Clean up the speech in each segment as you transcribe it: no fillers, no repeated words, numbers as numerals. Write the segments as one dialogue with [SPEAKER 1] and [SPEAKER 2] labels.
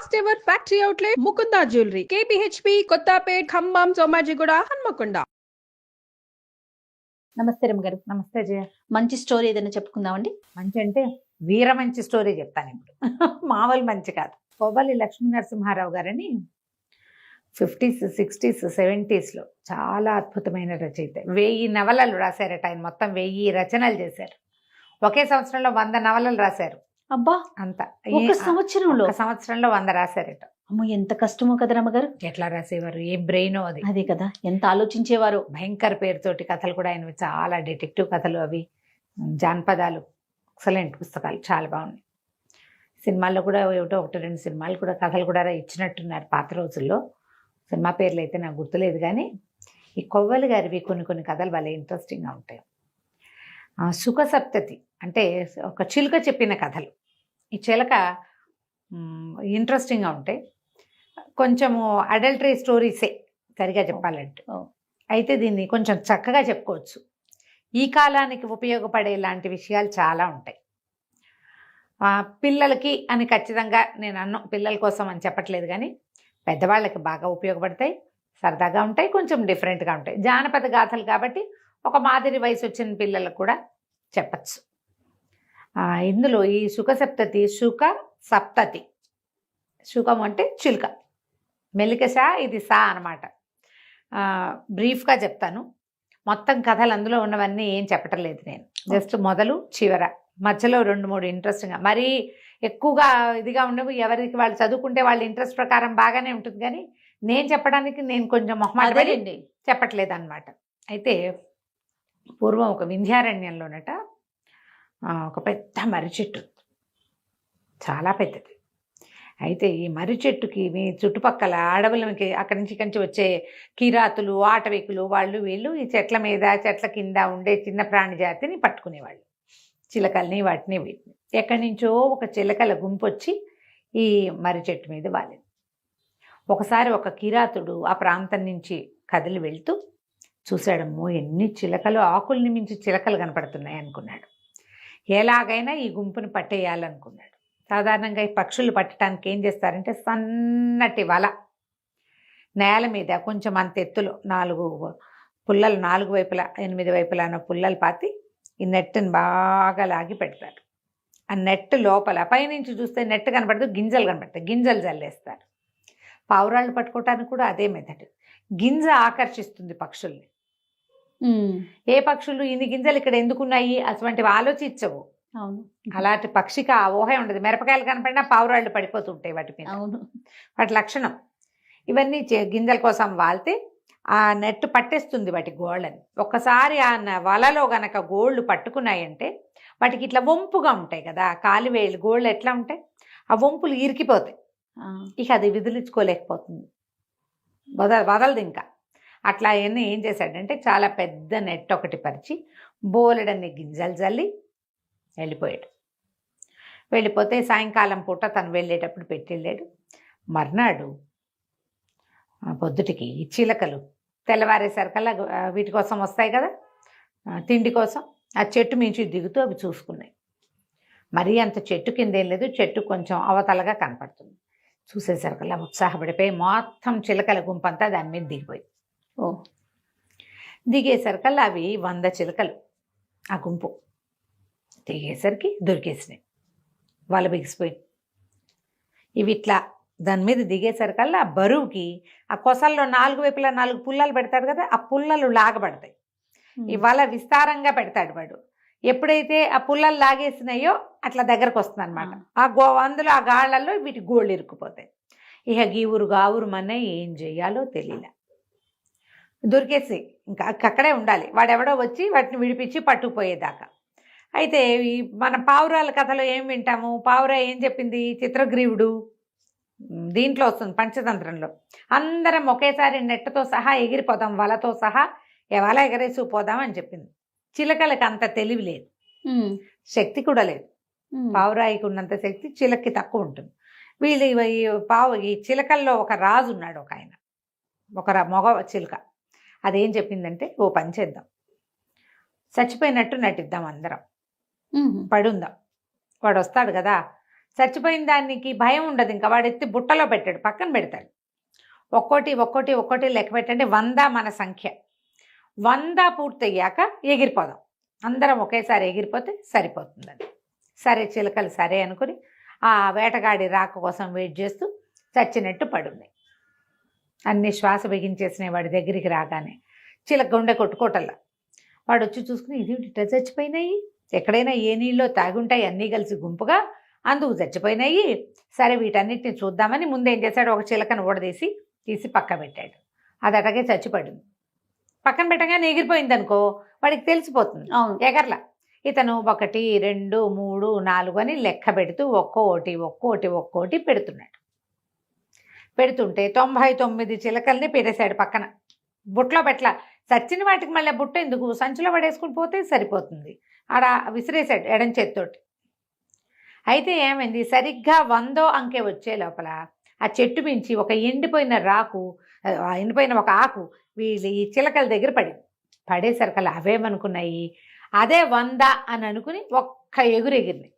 [SPEAKER 1] First ever factory outlet Mukunda jewellery KPHB Kothapet Khammam Somajiguda Hanamkonda.
[SPEAKER 2] నమస్తే రమ్మ గారు.
[SPEAKER 3] నమస్తే జయ.
[SPEAKER 2] మంచి స్టోరీ ఏదైనా చెప్పుకుందామండి.
[SPEAKER 3] మంచి అంటే వీర మంచి స్టోరీ చెప్తాను ఇప్పుడు. మామూలు మంచి కాదు. కొవ్వలి లక్ష్మీ నరసింహారావు గారని 50s, 60s, 70s చాలా అద్భుతమైన రచయిత. 1000 నవలలు రాశారట ఆయన. మొత్తం 1000 రచనలు చేశారు. ఒకే సంవత్సరంలో 100 నవలలు రాశారు.
[SPEAKER 2] అబ్బా,
[SPEAKER 3] అంత
[SPEAKER 2] ఒక సంవత్సరంలో
[SPEAKER 3] 100 రాశారట.
[SPEAKER 2] అమ్మో, ఎంత కష్టమో కదా రమ్మగారు.
[SPEAKER 3] ఎట్లా రాసేవారు, ఏ బ్రెయిన్ అది.
[SPEAKER 2] అదే కదా, ఎంత ఆలోచించేవారు.
[SPEAKER 3] భయంకర పేరుతోటి కథలు కూడా ఆయన చాలా డిటెక్టివ్ కథలు, అవి జానపదాలు, ఎక్సలెంట్ పుస్తకాలు, చాలా బాగున్నాయి. సినిమాల్లో కూడా ఏమిటో 1-2 సినిమాలు కూడా కథలు కూడా ఇచ్చినట్టున్నారు పాత రోజుల్లో. సినిమా పేర్లు అయితే నాకు గుర్తులేదు, కానీ ఈ కొవ్వలి గారివి కొన్ని కథలు భలే ఇంట్రెస్టింగ్గా ఉంటాయి. సుఖ సప్తతి అంటే ఒక చిలుక చెప్పిన కథలు. ఈ చిలక ఇంట్రెస్టింగ్గా ఉంటాయి. కొంచెము అడల్టరీ స్టోరీసే సరిగా చెప్పాలంటే. అయితే దీన్ని కొంచెం చక్కగా చెప్పుకోవచ్చు. ఈ కాలానికి ఉపయోగపడే లాంటి విషయాలు చాలా ఉంటాయి. పిల్లలకి అని ఖచ్చితంగా నేను పిల్లల కోసం అని చెప్పట్లేదు, కానీ పెద్దవాళ్ళకి బాగా ఉపయోగపడతాయి, సరదాగా ఉంటాయి, కొంచెం డిఫరెంట్గా ఉంటాయి. జానపద గాథలు కాబట్టి ఒక మాదిరి వయసు వచ్చిన పిల్లలకు కూడా చెప్పచ్చు. ఇందులో ఈ సుఖ సప్తతి, సుఖ సప్తతి, సుఖం అంటే చిలుక, మెలిక సా, ఇది సా అనమాట. బ్రీఫ్గా చెప్తాను. మొత్తం కథలు అందులో ఉన్నవన్నీ ఏం చెప్పటం లేదు నేను. జస్ట్ మొదలు చివర, మధ్యలో 2-3 ఇంట్రెస్టింగ్గా, మరీ ఎక్కువగా ఇదిగా ఉండవు. ఎవరికి వాళ్ళు చదువుకుంటే వాళ్ళ ఇంట్రెస్ట్ ప్రకారం బాగానే ఉంటుంది, కానీ నేను చెప్పడానికి నేను కొంచెం మొహమాటపడి చెప్పట్లేదు అనమాట. అయితే పూర్వం ఒక వింధ్యారణ్యంలోనట ఒక పెద్ద మర్రి చెట్టు, చాలా పెద్దది. అయితే ఈ మర్రి చెట్టుకి మీ చుట్టుపక్కల అడవులకి అక్కడి నుంచి వచ్చే కిరాతులు, ఆటవికులు, వాళ్ళు వీళ్ళు ఈ చెట్ల మీద చెట్ల కింద ఉండే చిన్న ప్రాణి జాతిని పట్టుకునేవాళ్ళు. చిలకల్ని, వాటిని వీటిని. ఎక్కడి నుంచో ఒక చిలకల గుంపు వచ్చి ఈ మర్రి చెట్టు మీద వాలింది. ఒకసారి ఒక కిరాతుడు ఆ ప్రాంతం నుంచి కదిలి వెళ్తూ చూశాడమ్మో, ఎన్ని చిలకలు, ఆకుల్ని మించి చిలకలు కనపడుతున్నాయి అనుకున్నాడు. ఎలాగైనా ఈ గుంపుని పట్టేయాలనుకున్నాడు. సాధారణంగా ఈ పక్షులు పట్టడానికి ఏం చేస్తారంటే సన్నటి వల నేల మీద కొంచెం అంత ఎత్తులో 4 పుల్లలు, 4 వైపులా 8 వైపులానో పుల్లలు పాతి ఈ నెట్టుని బాగా లాగి పెడతారు. ఆ నెట్ లోపల పైనుంచి చూస్తే నెట్ కనపడదు, గింజలు కనపడతాయి. గింజలు జల్లేస్తారు. పావురాళ్ళు పట్టుకోవటానికి కూడా అదే మెథడ్. గింజ ఆకర్షిస్తుంది పక్షుల్ని. ఏ పక్షులు ఇన్ని గింజలు ఇక్కడ ఎందుకున్నాయి అటువంటివి ఆలోచించవు.
[SPEAKER 2] అవును,
[SPEAKER 3] అలాంటి పక్షికి ఆ ఊహే ఉండదు. మిరపకాయలు కనపడినా పావురాళ్ళు పడిపోతుంటాయి వాటి మీద.
[SPEAKER 2] అవును,
[SPEAKER 3] వాటి లక్షణం. ఇవన్నీ గింజల కోసం వాళ్తే ఆ నెట్ పట్టేస్తుంది వాటి గోళ్ళని. ఒక్కసారి ఆ వలలో గనక గోళ్ళు పట్టుకున్నాయంటే వాటికి ఇట్లా వంపుగా ఉంటాయి కదా కాలివేళ్ళు, గోళ్ళు ఎట్లా ఉంటాయి, ఆ వంపులు ఇరికిపోతాయి. ఇక అది విదిలించుకోలేకపోతుంది, వదలదు ఇంకా. అట్లా అవన్నీ ఏం చేశాడంటే చాలా పెద్ద నెట్ ఒకటి పరిచి బోలెడన్ని గింజలు జల్లి వెళ్ళిపోయాడు. వెళ్ళిపోతే సాయంకాలం పూట తను వెళ్ళేటప్పుడు పెట్టి వెళ్ళాడు. మర్నాడు పొద్దుటికి ఈ చిలకలు తెల్లవారేసరికల్లా వీటి కోసం వస్తాయి కదా తిండి కోసం, ఆ చెట్టు మించి దిగుతూ అవి చూసుకున్నాయి. మరీ అంత చెట్టు కింద ఏం లేదు, చెట్టు కొంచెం అవతలగా కనపడుతుంది. చూసేసరికల్లా ఉత్సాహపడిపోయి మొత్తం చిలకల గుంపంతా దాని మీద దిగిపోయింది. దిగేసరికల్లా అవి 100 చిలకలు ఆ గుంపు దిగేసరికి దొరికేసినాయి. వాళ్ళు బిగిసిపోయింది. ఇవి ఇట్లా దాని మీద దిగేసరికల్లా ఆ బరువుకి ఆ కొసల్లో 4 వైపులా 4 పుల్లలు పెడతాడు కదా, ఆ పుల్లలు లాగబడతాయి. ఇవాళ విస్తారంగా పెడతాడు వాడు. ఎప్పుడైతే ఆ పుల్లలు లాగేసినాయో అట్లా దగ్గరకు వస్తుంది అనమాట. అందులో ఆ గాళ్లలో వీటి గోళ్ళు ఇరుక్కుపోతాయి. ఇక గీవురు గావురు మనే ఏం చెయ్యాలో తెలియలే. దొరికేసి ఇంకా అక్కడే ఉండాలి. వాడెవడో వచ్చి వాటిని విడిపించి పట్టుకుపోయేదాకా. అయితే ఈ మన పావురాల కథలో ఏం వింటాము, పావురా ఏం చెప్పింది, చిత్రగ్రీవుడు దీంట్లో వస్తుంది పంచతంత్రంలో, అందరం ఒకేసారి నెట్టతో సహా ఎగిరిపోదాం, వలతో సహా వల ఎగరేసిపోదాం అని చెప్పింది. చిలకలకి అంత తెలివి లేదు, శక్తి కూడా లేదు. పావురాయికి ఉన్నంత శక్తి చిలక్కి తక్కువ ఉంటుంది. వీళ్ళు ఈ చిలకల్లో ఒక రాజు ఉన్నాడు, ఒక ఆయన, ఒక మగ చిలుక. అదేం చెప్పిందంటే, ఓ పని చేద్దాం, చచ్చిపోయినట్టు నటిద్దాం, అందరం పడుందాం, వాడు వస్తాడు కదా చచ్చిపోయిన దానికి భయం ఉండదు, ఇంకా వాడు ఎత్తి బుట్టలో పెట్టాడు, పక్కన పెడతాడు. ఒక్కోటి ఒక్కోటి ఒక్కోటి లెక్క పెట్టండి, 100 మన సంఖ్య. 100 పూర్తయ్యాక ఎగిరిపోదాం, అందరం ఒకేసారి ఎగిరిపోతే సరిపోతుంది అది. సరే చిలకలు సరే అనుకుని ఆ వేటగాడి రాక కోసం వెయిట్ చేస్తూ చచ్చినట్టు పడున్నాయి. అన్ని శ్వాస బిగించేసినాయి వాడి దగ్గరికి రాగానే. చిలక గుండె కొట్టుకోటల్లా. వాడు వచ్చి చూసుకుని ఇది ఇట్లా చచ్చిపోయినాయి, ఎక్కడైనా ఏ నీళ్ళలో తాగుంటాయి అన్నీ కలిసి గుంపుగా, అందుకు చచ్చిపోయినాయి. సరే వీటన్నిటిని చూద్దామని ముందేం చేశాడు, ఒక చిలకను ఊడదీసి తీసి పక్క పెట్టాడు. అది అటగే చచ్చిపడింది. పక్కన పెట్టగానే ఎగిరిపోయింది అనుకో, వాడికి తెలిసిపోతుంది ఎగర్లా. ఇతను 1 2 3 4 అని లెక్క పెడుతూ ఒక్కోటి పెడుతున్నాడు. పెడుతుంటే 99 చిలకల్ని పెట్టేశాడు పక్కన. బుట్టలో పెట్టలా. చచ్చిన వాటికి మళ్ళీ బుట్ట ఎందుకు, సంచిలో పడేసుకుని పోతే సరిపోతుంది. ఆడ విసిరేశాడు ఎడం చేత్తోటి. అయితే ఏమైంది, సరిగ్గా 100వ అంకె వచ్చే లోపల ఆ చెట్టు మించి ఒక ఎండిపోయిన ఒక ఆకు వీళ్ళు ఈ చిలకల దగ్గర పడేసరికల్లా అవేమనుకున్నాయి, అదే 100 అని అనుకుని ఒక్క ఎగురు ఎగిరినాయి.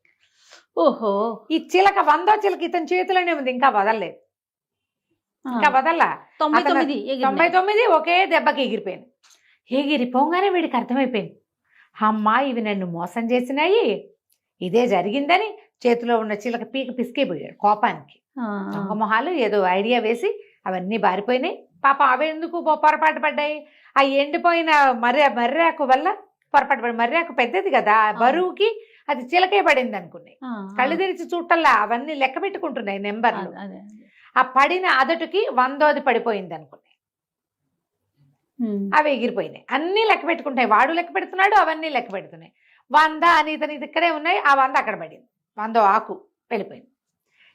[SPEAKER 2] ఓహో,
[SPEAKER 3] ఈ చిలక 100వ చిలక ఇతని చేతిలోనే ఉంది, ఇంకా వదలలేదు. ఇంకా వదల్లా. 99 ఒకే దెబ్బకి ఎగిరిపోయింది. ఎగిరిపోగానే వీడికి అర్థమైపోయింది, అమ్మా ఇవి నన్ను మోసం చేసినాయి, ఇదే జరిగిందని చేతిలో ఉన్న చిలక పీక పిసికిపోయాడు కోపానికి. దొంగ మొహాలు ఏదో ఐడియా వేసి అవన్నీ బారిపోయినాయి. పాప అవి ఎందుకు పొరపాటు పడ్డాయి, ఆ ఎండిపోయిన మర్రాకు వల్ల పొరపాటు పడి, మర్రాకు పెద్దది కదా బరువుకి, అది చిలకే పడింది అనుకున్నాయి. కళ్ళు తెరిచి చూడటల్లా అవన్నీ లెక్క పెట్టుకుంటున్నాయి నెంబర్లు. ఆ పడిన అదటికి 100ది పడిపోయింది అనుకున్నాయి. అవి ఎగిరిపోయినాయి. అన్నీ లెక్క పెట్టుకుంటాయి, వాడు లెక్క పెడుతున్నాడు, అవన్నీ లెక్క పెడుతున్నాయి. 100 అని ఇతను ఇక్కడే ఉన్నాయి, ఆ 100 అక్కడ పడింది. 100వ ఆకు వెళ్ళిపోయింది.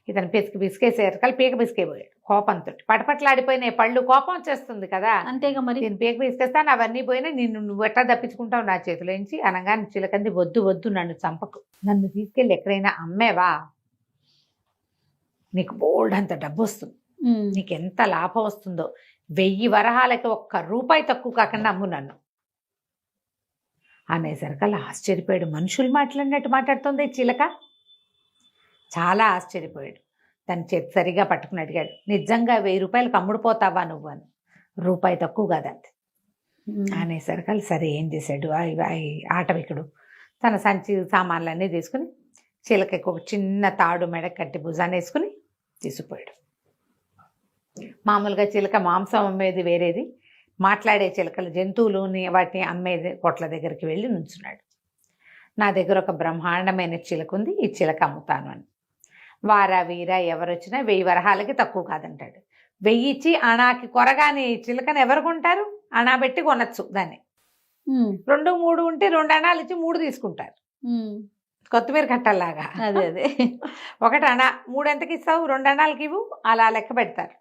[SPEAKER 3] ఇతను పిసికేసేరు కలిపి పీక పిసికేపోయాడు కోపంతో. పటపట్లాడిపోయినాయి పళ్ళు, కోపం వచ్చేస్తుంది కదా.
[SPEAKER 2] అంతేగా మరి.
[SPEAKER 3] నేను పీక పిసికేస్తాను, అవన్నీ పోయినా నువ్వు ఎట్లా తప్పించుకుంటావు నా చేతిలోంచి అనగానే చిలకంది, వద్దు నన్ను చంపకు, నన్ను తీసుకెళ్ళి ఎక్కడైనా అమ్మేవా నీకు బోల్డ్ అంత డబ్బు వస్తుంది, నీకు ఎంత లాభం వస్తుందో, 1000 వరహాలకి 1 రూపాయి తక్కువ కాకుండా అమ్ము నన్ను అనేసరికల్లా ఆశ్చర్యపోయాడు. మనుషులు మాట్లాడినట్టు మాట్లాడుతుంది చిలక. చాలా ఆశ్చర్యపోయాడు. తన చేతి సరిగా పట్టుకుని అడిగాడు, నిజంగా 1000 రూపాయలకు అమ్ముడుపోతావా నువ్వు అని. రూపాయి తక్కువ కాదంతే అనేసరికల్లా సరే ఏం చేశాడు, ఆటవికుడు తన సంచి సామాన్లన్నీ తీసుకుని చిలకకి ఒక చిన్న తాడు మెడ కట్టి భుజాన్ని వేసుకుని తీసుకుపోయాడు. మామూలుగా చిలక మాంసం అమ్మేది వేరేది, మాట్లాడే చిలకలు జంతువులుని వాటిని అమ్మేది కొట్ల దగ్గరికి వెళ్ళి నుంచున్నాడు. నా దగ్గర ఒక బ్రహ్మాండమైన చిలక ఉంది, ఈ చిలక అమ్ముతాను అని. వారా వీరా ఎవరొచ్చినా 1000 వరహాలకి తక్కువ కాదంటాడు. 1000 ఇచ్చి అణాకి కొరగాని చిలకని ఎవరు కొంటారు, అణా పెట్టి కొనచ్చు దాన్ని. 2 3 ఉంటే 2 అణాలు ఇచ్చి 3 తీసుకుంటారు, కొత్తిమీర కట్టల్లాగా.
[SPEAKER 2] అదే
[SPEAKER 3] 1 అణా 3 ఎంతకి ఇస్తావు, 2 అణాలకి ఇవ్వు, అలా లెక్క పెడతారు.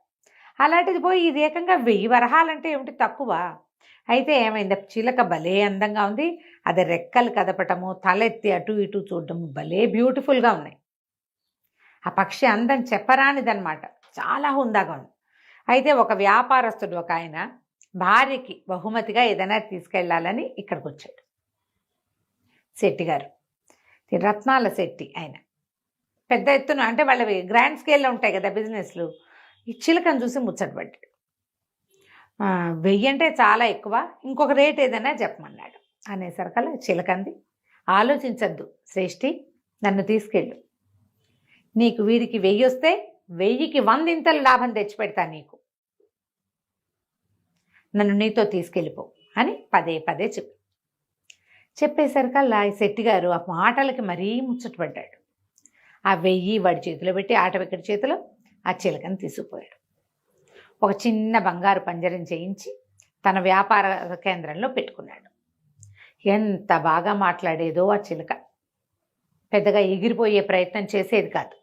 [SPEAKER 3] అలాంటిది పోయి ఇది ఏకంగా 1000 వరహాలంటే ఏమిటి తక్కువ. అయితే ఏమైంది, చిలక భలే అందంగా ఉంది, అది రెక్కలు కదపటము, తలెత్తి అటు ఇటు చూడటము భలే బ్యూటిఫుల్గా ఉన్నాయి. ఆ పక్షి అందం చెప్పరానిదనమాట, చాలా హుందాగా ఉంది. అయితే ఒక వ్యాపారస్తుడు ఒక ఆయన భార్యకి బహుమతిగా ఏదైనా తీసుకెళ్లాలని ఇక్కడికి వచ్చాడు. శెట్టి గారు, రత్నాల శెట్టి ఆయన, పెద్ద ఎత్తున అంటే వాళ్ళవి గ్రాండ్ స్కేల్లో ఉంటాయి కదా బిజినెస్లు. ఈ చిలకను చూసి ముచ్చటపడ్డాడు. 1000 అంటే చాలా ఎక్కువ, ఇంకొక రేట్ ఏదైనా చెప్పమన్నాడు. అనేసరికల్లా చిలకంది, ఆలోచించద్దు శ్రేష్ఠి, నన్ను తీసుకెళ్ళు, నీకు వీడికి 1000 వస్తే 1000కి 100 ఇంతలు లాభం తెచ్చిపెడతా నీకు, నన్ను నీతో తీసుకెళ్ళిపో అని పదే చెప్పేసరికల్లా ఈ శెట్టి గారు ఆ మాటలకి మరీ ముచ్చటపడ్డాడు. ఆ 1000 వాడి చేతిలో పెట్టి ఆటవిక్కడి చేతిలో ఆ చిలకను తీసుకుపోయాడు. ఒక చిన్న బంగారు పంజరం చేయించి తన వ్యాపార కేంద్రంలో పెట్టుకున్నాడు. ఎంత బాగా మాట్లాడేదో ఆ చిలక, పెద్దగా ఎగిరిపోయే ప్రయత్నం చేసేది కాదు.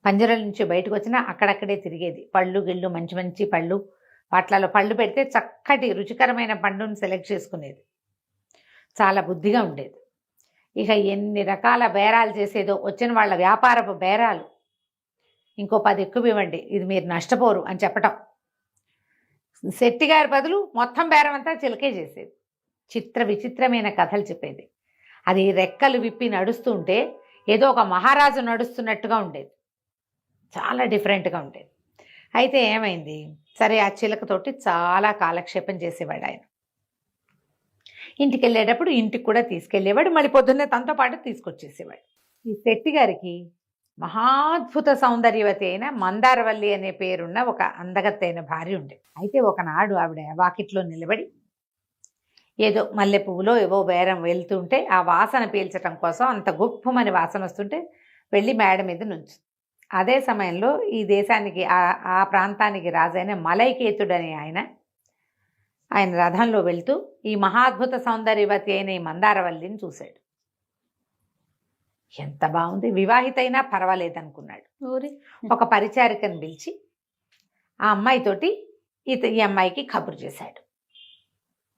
[SPEAKER 3] పంజరం నుంచి బయటకు వచ్చినా అక్కడక్కడే తిరిగేది. పళ్ళు గిళ్ళు మంచి మంచి పళ్ళు, వాటిలలో పళ్ళు పెడితే చక్కటి రుచికరమైన పండును సెలెక్ట్ చేసుకునేది. చాలా బుద్ధిగా ఉండేది. ఇక ఎన్ని రకాల బేరాలు చేసేదో, వచ్చిన వాళ్ళ వ్యాపారపు బేరాలు, ఇంకో 10 ఎక్కువ ఇవ్వండి, ఇది మీరు నష్టపోరు అని చెప్పటం. శెట్టి గారి బదులు మొత్తం బేరం అంతా చిలకే చేసేది. విచిత్రమైన కథలు చెప్పేది. అది రెక్కలు విప్పి నడుస్తుంటే ఏదో ఒక మహారాజు నడుస్తున్నట్టుగా ఉండేది, చాలా డిఫరెంట్గా ఉండేది. అయితే ఏమైంది, సరే ఆ చిలకతోటి చాలా కాలక్షేపం చేసేవాడు ఆయన. ఇంటికి వెళ్ళేటప్పుడు ఇంటికి కూడా తీసుకెళ్ళేవాడు, మళ్ళీ పొద్దున్నే తనతో పాటు తీసుకొచ్చేసేవాడు. ఈ శెట్టి గారికి మహాద్భుత సౌందర్యవతి అయిన మందారవల్లి అనే పేరున్న ఒక అందగత్తైన భార్య ఉండేది. అయితే ఒకనాడు ఆవిడ వాకిట్లో నిలబడి ఏదో మల్లె పువ్వులో ఏవో బేరం వెళ్తుంటే ఆ వాసన పీల్చడం కోసం అంత గుప్పమని వాసన వస్తుంటే వెళ్ళి మేడ మీద నుంచి. అదే సమయంలో ఈ దేశానికి ఆ ప్రాంతానికి రాజైన మలైకేతుడు అనే ఆయన రథంలో వెళ్తూ ఈ మహాద్భుత సౌందర్యవతి అయిన ఈ మందారవల్లిని చూశాడు. ఎంత బాగుంది, వివాహితైనా పర్వాలేదనుకున్నాడు. ఒక పరిచారికను పిలిచి ఆ అమ్మాయితోటి ఈ అమ్మాయికి కబురు చేశాడు.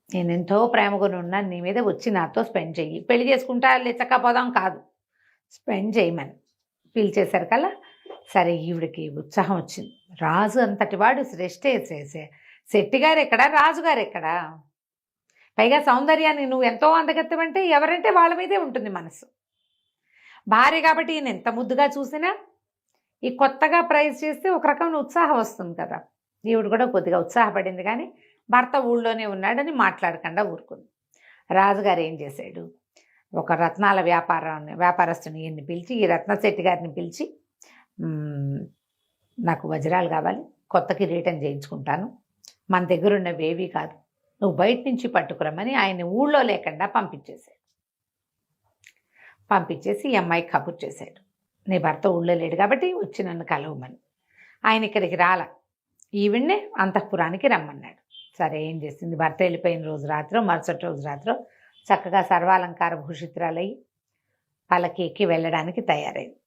[SPEAKER 3] నేను ఎంతో ప్రేమగా ఉన్నాను, నీ మీద వచ్చి నాతో స్పెండ్ చెయ్యి, పెళ్లి చేసుకుంటా లేచకపోదాం కాదు, స్పెండ్ చేయమని పిలిచేశారు కల్లా సరే ఈవిడికి ఉత్సాహం వచ్చింది. రాజు అంతటి వాడు శెట్టిగారు ఎక్కడా, రాజుగారు ఎక్కడా, పైగా సౌందర్యాన్ని నువ్వు ఎంతో అందగత్తవంటే ఎవరంటే వాళ్ళ మీదే ఉంటుంది మనసు. భార్య కాబట్టి ఈయన ఎంత ముద్దుగా చూసినా ఈ కొత్తగా ప్రైజ్ చేస్తే ఒక రకమైన ఉత్సాహం వస్తుంది కదా. ఈవిడ కూడా కొద్దిగా ఉత్సాహపడింది, కానీ భర్త ఊళ్ళోనే ఉన్నాడని మాట్లాడకుండా ఊరుకుంది. రాజుగారు ఏం చేశాడు, ఒక రత్నాల వ్యాపారస్తుని ఈయన్ని పిలిచి, ఈ రత్నశెట్టి గారిని పిలిచి, నాకు వజ్రాలు కావాలి, కొత్త కిరీటం చేయించుకుంటాను, మన దగ్గర ఉన్నవేవీ కాదు, నువ్వు బయట నుంచి పట్టుకురమ్మని ఆయన ఊళ్ళో లేకుండా పంపించేసి ఈ అమ్మాయికి కబుర్ చేశాడు. నీ భర్త ఊళ్ళో లేడు కాబట్టి వచ్చి నన్ను కలవమని. ఆయన ఇక్కడికి రాల, ఈవిడ్నే అంతఃపురానికి రమ్మన్నాడు. సరే ఏం చేసింది, భర్త వెళ్ళిపోయిన రోజు రాత్రో మరుసటి రోజు రాత్రో చక్కగా సర్వాలంకార భూషితురాలయ్యి పల్లకి ఎక్కి వెళ్ళడానికి తయారైంది.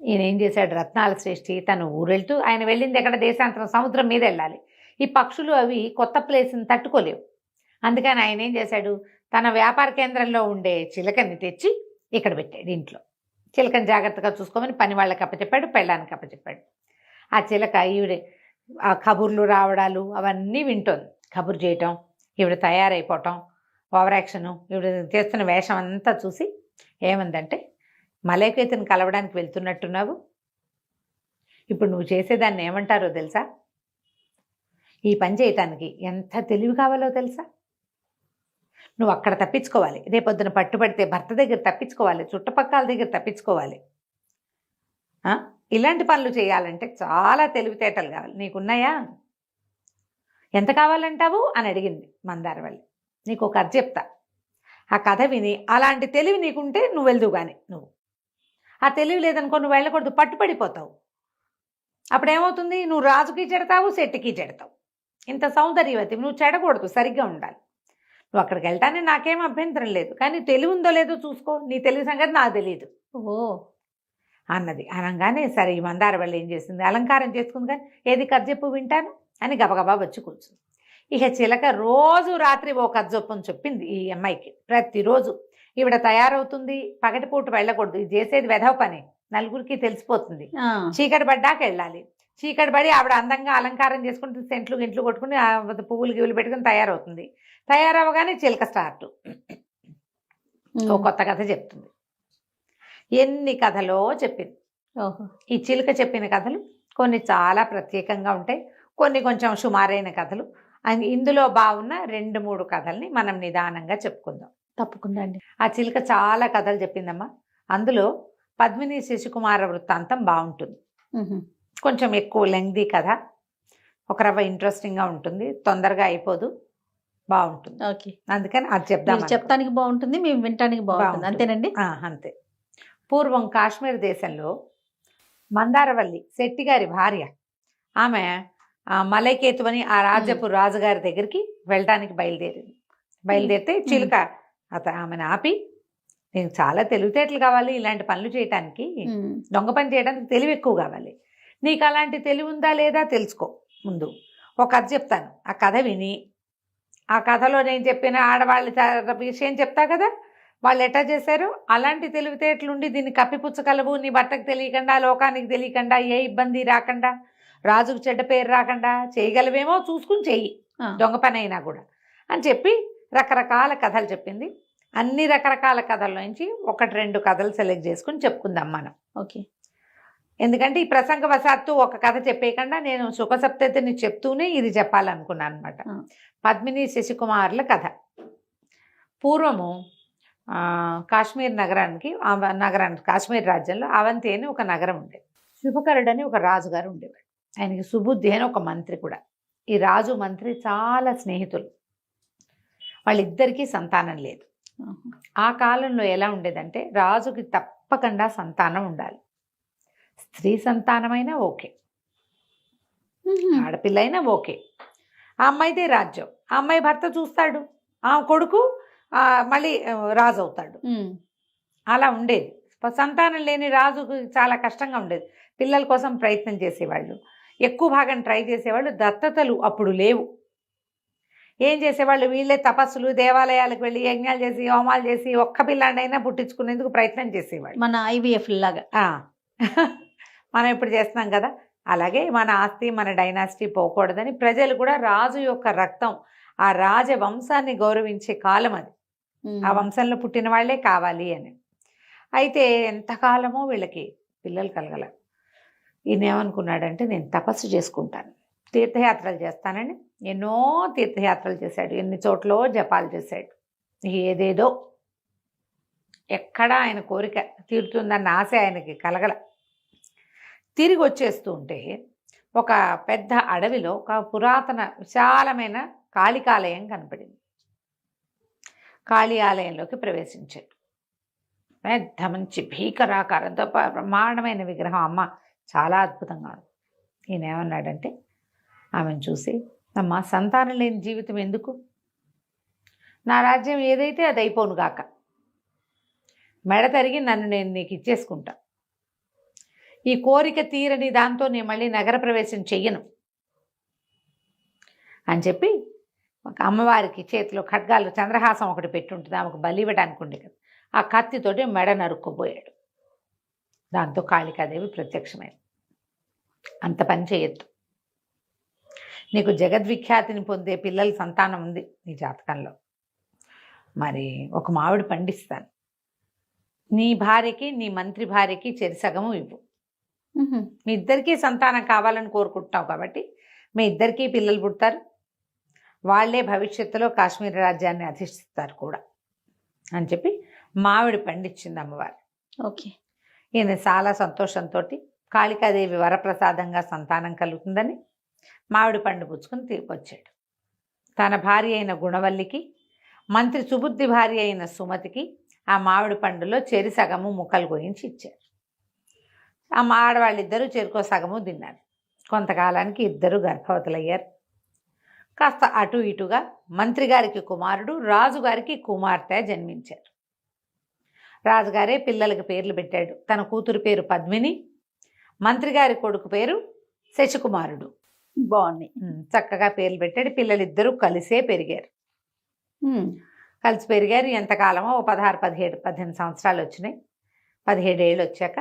[SPEAKER 3] ఈయన ఏం చేశాడు, రత్నాల శ్రేష్ఠి తను ఊరెళ్తూ, ఆయన వెళ్ళింది ఎక్కడ, దేశాంతరం, సముద్రం మీద వెళ్ళాలి. ఈ పక్షులు అవి కొత్త ప్లేస్ని తట్టుకోలేవు. అందుకని ఆయన ఏం చేశాడు, తన వ్యాపార కేంద్రంలో ఉండే చిలకని తెచ్చి ఇక్కడ పెట్టాడు ఇంట్లో. చిలకని జాగ్రత్తగా చూసుకోమని పని వాళ్ళకి అప్పచెప్పాడు, పెళ్ళానికి అప్పచెప్పాడు. ఆ చిలక ఈవిడే ఆ కబుర్లు రావడాలు అవన్నీ వింటోంది. కబురు చేయటం, ఈవిడ తయారైపోవటం, ఓవర్ యాక్షను, ఈవిడ చేస్తున్న వేషం అంతా చూసి ఏమందంటే, మలైకేతుని కలవడానికి వెళ్తున్నట్టున్నావు, ఇప్పుడు నువ్వు చేసేదాన్ని ఏమంటారో తెలుసా, ఈ పని చేయటానికి ఎంత తెలివి కావాలో తెలుసా, నువ్వు అక్కడ తప్పించుకోవాలి, రేపొద్దున పట్టుబడితే భర్త దగ్గర తప్పించుకోవాలి, చుట్టుపక్కల దగ్గర తప్పించుకోవాలి, ఇలాంటి పనులు చేయాలంటే చాలా తెలివితేటలు కావాలి, నీకున్నాయా, ఎంత కావాలంటావు అని అడిగింది మందారవల్లి. నీకు ఒక కథ చెప్తా, ఆ కథ విని అలాంటి తెలివి నీకుంటే నువ్వు వెళ్దువు, కానీ నువ్వు ఆ తెలివి లేదనుకో నువ్వు వెళ్ళకూడదు, పట్టుపడిపోతావు. అప్పుడేమవుతుంది, నువ్వు రాజుకి చెడతావు, శెట్టికి చెడతావు. ఇంత సౌందర్యవతి నువ్వు చెడకూడదు, సరిగ్గా ఉండాలి. నువ్వు అక్కడికి వెళ్తానే నాకేం అభ్యంతరం లేదు, కానీ తెలివి ఉందో లేదో చూసుకో, నీ తెలివి సంగతి నాకు తెలియదు అన్నది. అనగానే సరే ఈ మందారవల్లి ఏం చేసింది, అలంకారం చేసుకుంది, కానీ ఏది కథ చెప్పు వింటాను అని గబగబా వచ్చి కూర్చుంది. ఇక చిలక రోజు రాత్రి ఓ కథ చొప్పుని చెప్పింది ఈ అమ్మాయికి. ప్రతిరోజు ఈవిడ తయారవుతుంది, పగటిపూట వెళ్ళకూడదు, ఇది చేసేది వెధవ పని, నలుగురికి తెలిసిపోతుంది, చీకటి పడ్డాక వెళ్ళాలి, చీకటి పడి ఆవిడ అందంగా అలంకారం చేసుకుంటే సెంట్లు గింట్లు కొట్టుకుని పువ్వులు గివ్వులు పెట్టుకుని తయారవుతుంది. తయారవగానే చిలక స్టార్ట్ ఓ కొత్త కథ చెప్తుంది. ఎన్ని కథలో చెప్పింది. ఈ చిలుక చెప్పిన కథలు కొన్ని చాలా ప్రత్యేకంగా ఉంటాయి, కొన్ని కొంచెం సుమారైన కథలు. ఇందులో బాగున్న 2-3 కథల్ని మనం నిదానంగా చెప్పుకుందాం.
[SPEAKER 2] తప్పకుండా అండి.
[SPEAKER 3] ఆ చిలుక చాలా కథలు చెప్పిందమ్మా. అందులో పద్మిని శశికుమార వృత్తాంతం బాగుంటుంది, కొంచెం ఎక్కువ లెంగ్దీ కథ, ఒక రవ్వ ఇంట్రెస్టింగ్గా ఉంటుంది, తొందరగా అయిపోదు, బాగుంటుంది.
[SPEAKER 2] ఓకే,
[SPEAKER 3] అందుకని అది చెప్దాం.
[SPEAKER 2] చెప్తానికి బాగుంటుంది, మేము వినటానికి బాగుంటుంది, అంతేనండి.
[SPEAKER 3] అంతే. పూర్వం కాశ్మీర్ దేశంలో మందారవల్లి శెట్టి గారి భార్య, ఆమె మలైకేతు అని ఆ రాజ్యపు రాజుగారి దగ్గరికి వెళ్ళడానికి బయలుదేరితే చిలుక ఆమెను ఆపి, నీకు చాలా తెలివితేటలు కావాలి ఇలాంటి పనులు చేయటానికి, దొంగ పని చేయడానికి తెలివి ఎక్కువ కావాలి, నీకు అలాంటి తెలివి ఉందా లేదా తెలుసుకో, ముందు ఒక కథ చెప్తాను, ఆ కథ విని ఆ కథలో నేను చెప్పిన ఆడవాళ్ళ విషయం చెప్తా కదా, వాళ్ళు ఎట్టా చేశారు, అలాంటి తెలివితేటలుండి దీన్ని కప్పిపుచ్చగలవు, నీ భర్తకు తెలియకుండా, లోకానికి తెలియకుండా, ఏ ఇబ్బంది రాకుండా, రాజుకు చెడ్డ పేరు రాకుండా చేయగలవేమో చూసుకుని చెయ్యి, దొంగ పని అయినా కూడా అని చెప్పి రకరకాల కథలు చెప్పింది. అన్ని రకరకాల కథల నుంచి 1-2 కథలు సెలెక్ట్ చేసుకుని చెప్పుకుందాం మనం.
[SPEAKER 2] ఓకే.
[SPEAKER 3] ఎందుకంటే ఈ ప్రసంగవశాత్తు ఒక కథ చెప్పేయకుండా నేను సుఖసప్తతిని చెప్తూనే ఇది చెప్పాలనుకున్నాను అనమాట. పద్మిని శశికుమారుల కథ. పూర్వము కాశ్మీర్ నగరానికి కాశ్మీర్ రాజ్యంలో అవంతి అని ఒక నగరం ఉండేది. శుభకరుడు అని ఒక రాజుగారు ఉండేవాడు. ఆయనకి సుబుద్ధి అని ఒక మంత్రి కూడా. ఈ రాజు మంత్రి చాలా స్నేహితులు. వాళ్ళిద్దరికీ సంతానం లేదు. ఆ కాలంలో ఎలా ఉండేదంటే రాజుకి తప్పకుండా సంతానం ఉండాలి. స్త్రీ సంతానమైనా ఓకే, ఆడపిల్ల అయినా ఓకే. ఆ అమ్మాయిదే రాజ్యం. ఆ అమ్మాయి భర్త చూస్తాడు, ఆ కొడుకు మళ్ళీ రాజు అవుతాడు. అలా ఉండేది. సంతానం లేని రాజుకు చాలా కష్టంగా ఉండేది. పిల్లల కోసం ప్రయత్నం చేసేవాళ్ళు, ఎక్కువ భాగం ట్రై చేసేవాళ్ళు. దత్తతలు అప్పుడు లేవు. ఏం చేసేవాళ్ళు, వీళ్ళే తపస్సులు, దేవాలయాలకు వెళ్ళి యజ్ఞాలు చేసి హోమాలు చేసి ఒక్క పిల్లాడైనా పుట్టించుకునేందుకు ప్రయత్నం చేసేవాళ్ళు.
[SPEAKER 2] మన IVF లాగా
[SPEAKER 3] మనం ఇప్పుడు చేస్తున్నాం కదా, అలాగే మన ఆస్తి మన డైనాసిటీ పోకూడదని ప్రజలు కూడా రాజు యొక్క రక్తం, ఆ రాజవంశాన్ని గౌరవించే కాలం అది. ఆ వంశంలో పుట్టిన వాళ్ళే కావాలి అని. అయితే ఎంతకాలమో వీళ్ళకి పిల్లలు కలగల. ఈయన ఏమనుకున్నాడంటే నేను తపస్సు చేసుకుంటాను, తీర్థయాత్రలు చేస్తానని ఎన్నో తీర్థయాత్రలు చేశాడు. ఎన్ని చోట్ల జపాలు చేశాడు. ఏదేదో ఎక్కడా ఆయన కోరిక తీరుతుందన్న ఆశ ఆయనకి కలగల. తిరిగి వచ్చేస్తూ ఉంటే ఒక పెద్ద అడవిలో ఒక పురాతన విశాలమైన కాళికాలయం కనపడింది. కాళీ ఆలయంలోకి ప్రవేశించాడు. పెద్ద మంచి భీకరాకారంతో బ్రహ్మాండమైన విగ్రహం. అమ్మ చాలా అద్భుతంగా ఉంది. ఈయన ఏమన్నాడంటే ఆమెను చూసి, అమ్మ సంతానం లేని జీవితం ఎందుకు, నా రాజ్యం ఏదైతే అది అయిపోను గాక, మెడ తరిగి నన్ను నేను నీకు ఇచ్చేసుకుంటా, ఈ కోరిక తీరని దాంతో నేను మళ్ళీ నగర ప్రవేశం చెయ్యను అని చెప్పి ఒక అమ్మవారికి చేతిలో ఖడ్గాలు చంద్రహాసం ఒకటి పెట్టి ఉంటుంది, ఆమెకు బలి ఇవ్వడానికి ఉండే కదా, ఆ కత్తితోటి మెడ నరుక్కుపోయాడు. దాంతో కాళికాదేవి ప్రత్యక్షమైంది. అంత పని చేయొద్దు, నీకు జగద్విఖ్యాతిని పొందే పిల్లల సంతానం ఉంది నీ జాతకంలో, మరి ఒక మామిడి పండిస్తాను, నీ భార్యకి నీ మంత్రి భార్యకి చెరిసగము ఇవ్వు, మీ ఇద్దరికీ సంతానం కావాలని కోరుకుంటున్నావు కాబట్టి మీ ఇద్దరికీ పిల్లలు పుడతారు, వాళ్లే భవిష్యత్తులో కాశ్మీర్ రాజ్యాన్ని అధిష్టిస్తారు కూడా అని చెప్పి మామిడి పండించింది అమ్మవారు.
[SPEAKER 2] ఓకే.
[SPEAKER 3] ఈయన చాలా సంతోషంతో కాళికాదేవి వరప్రసాదంగా సంతానం కలుగుతుందని మామిడి పండు పుచ్చుకుని వచ్చాడు. తన భార్య అయిన గుణవల్లికి, మంత్రి సుబుద్ధి భార్య అయిన సుమతికి ఆ మామిడి పండులో చెరి సగము ముక్కలు కోయించి ఇచ్చారు. ఆ ఆడవాళ్ళిద్దరూ చెరుకో సగము తిన్నారు. కొంతకాలానికి ఇద్దరు గర్భవతులయ్యారు. కాస్త అటు ఇటుగా మంత్రి గారికి కుమారుడు, రాజుగారికి కుమార్తె జన్మించారు. రాజుగారే పిల్లలకి పేర్లు పెట్టాడు. తన కూతురు పేరు పద్మిని, మంత్రి గారి కొడుకు పేరు శశికుమారుడు.
[SPEAKER 2] బాగున్నాయి,
[SPEAKER 3] చక్కగా పేర్లు పెట్టాడు. పిల్లలిద్దరూ కలిసే పెరిగారు. కలిసి పెరిగారు. ఎంతకాలమో 16, 17, 18 సంవత్సరాలు వచ్చినాయి. 17 ఏళ్ళు వచ్చాక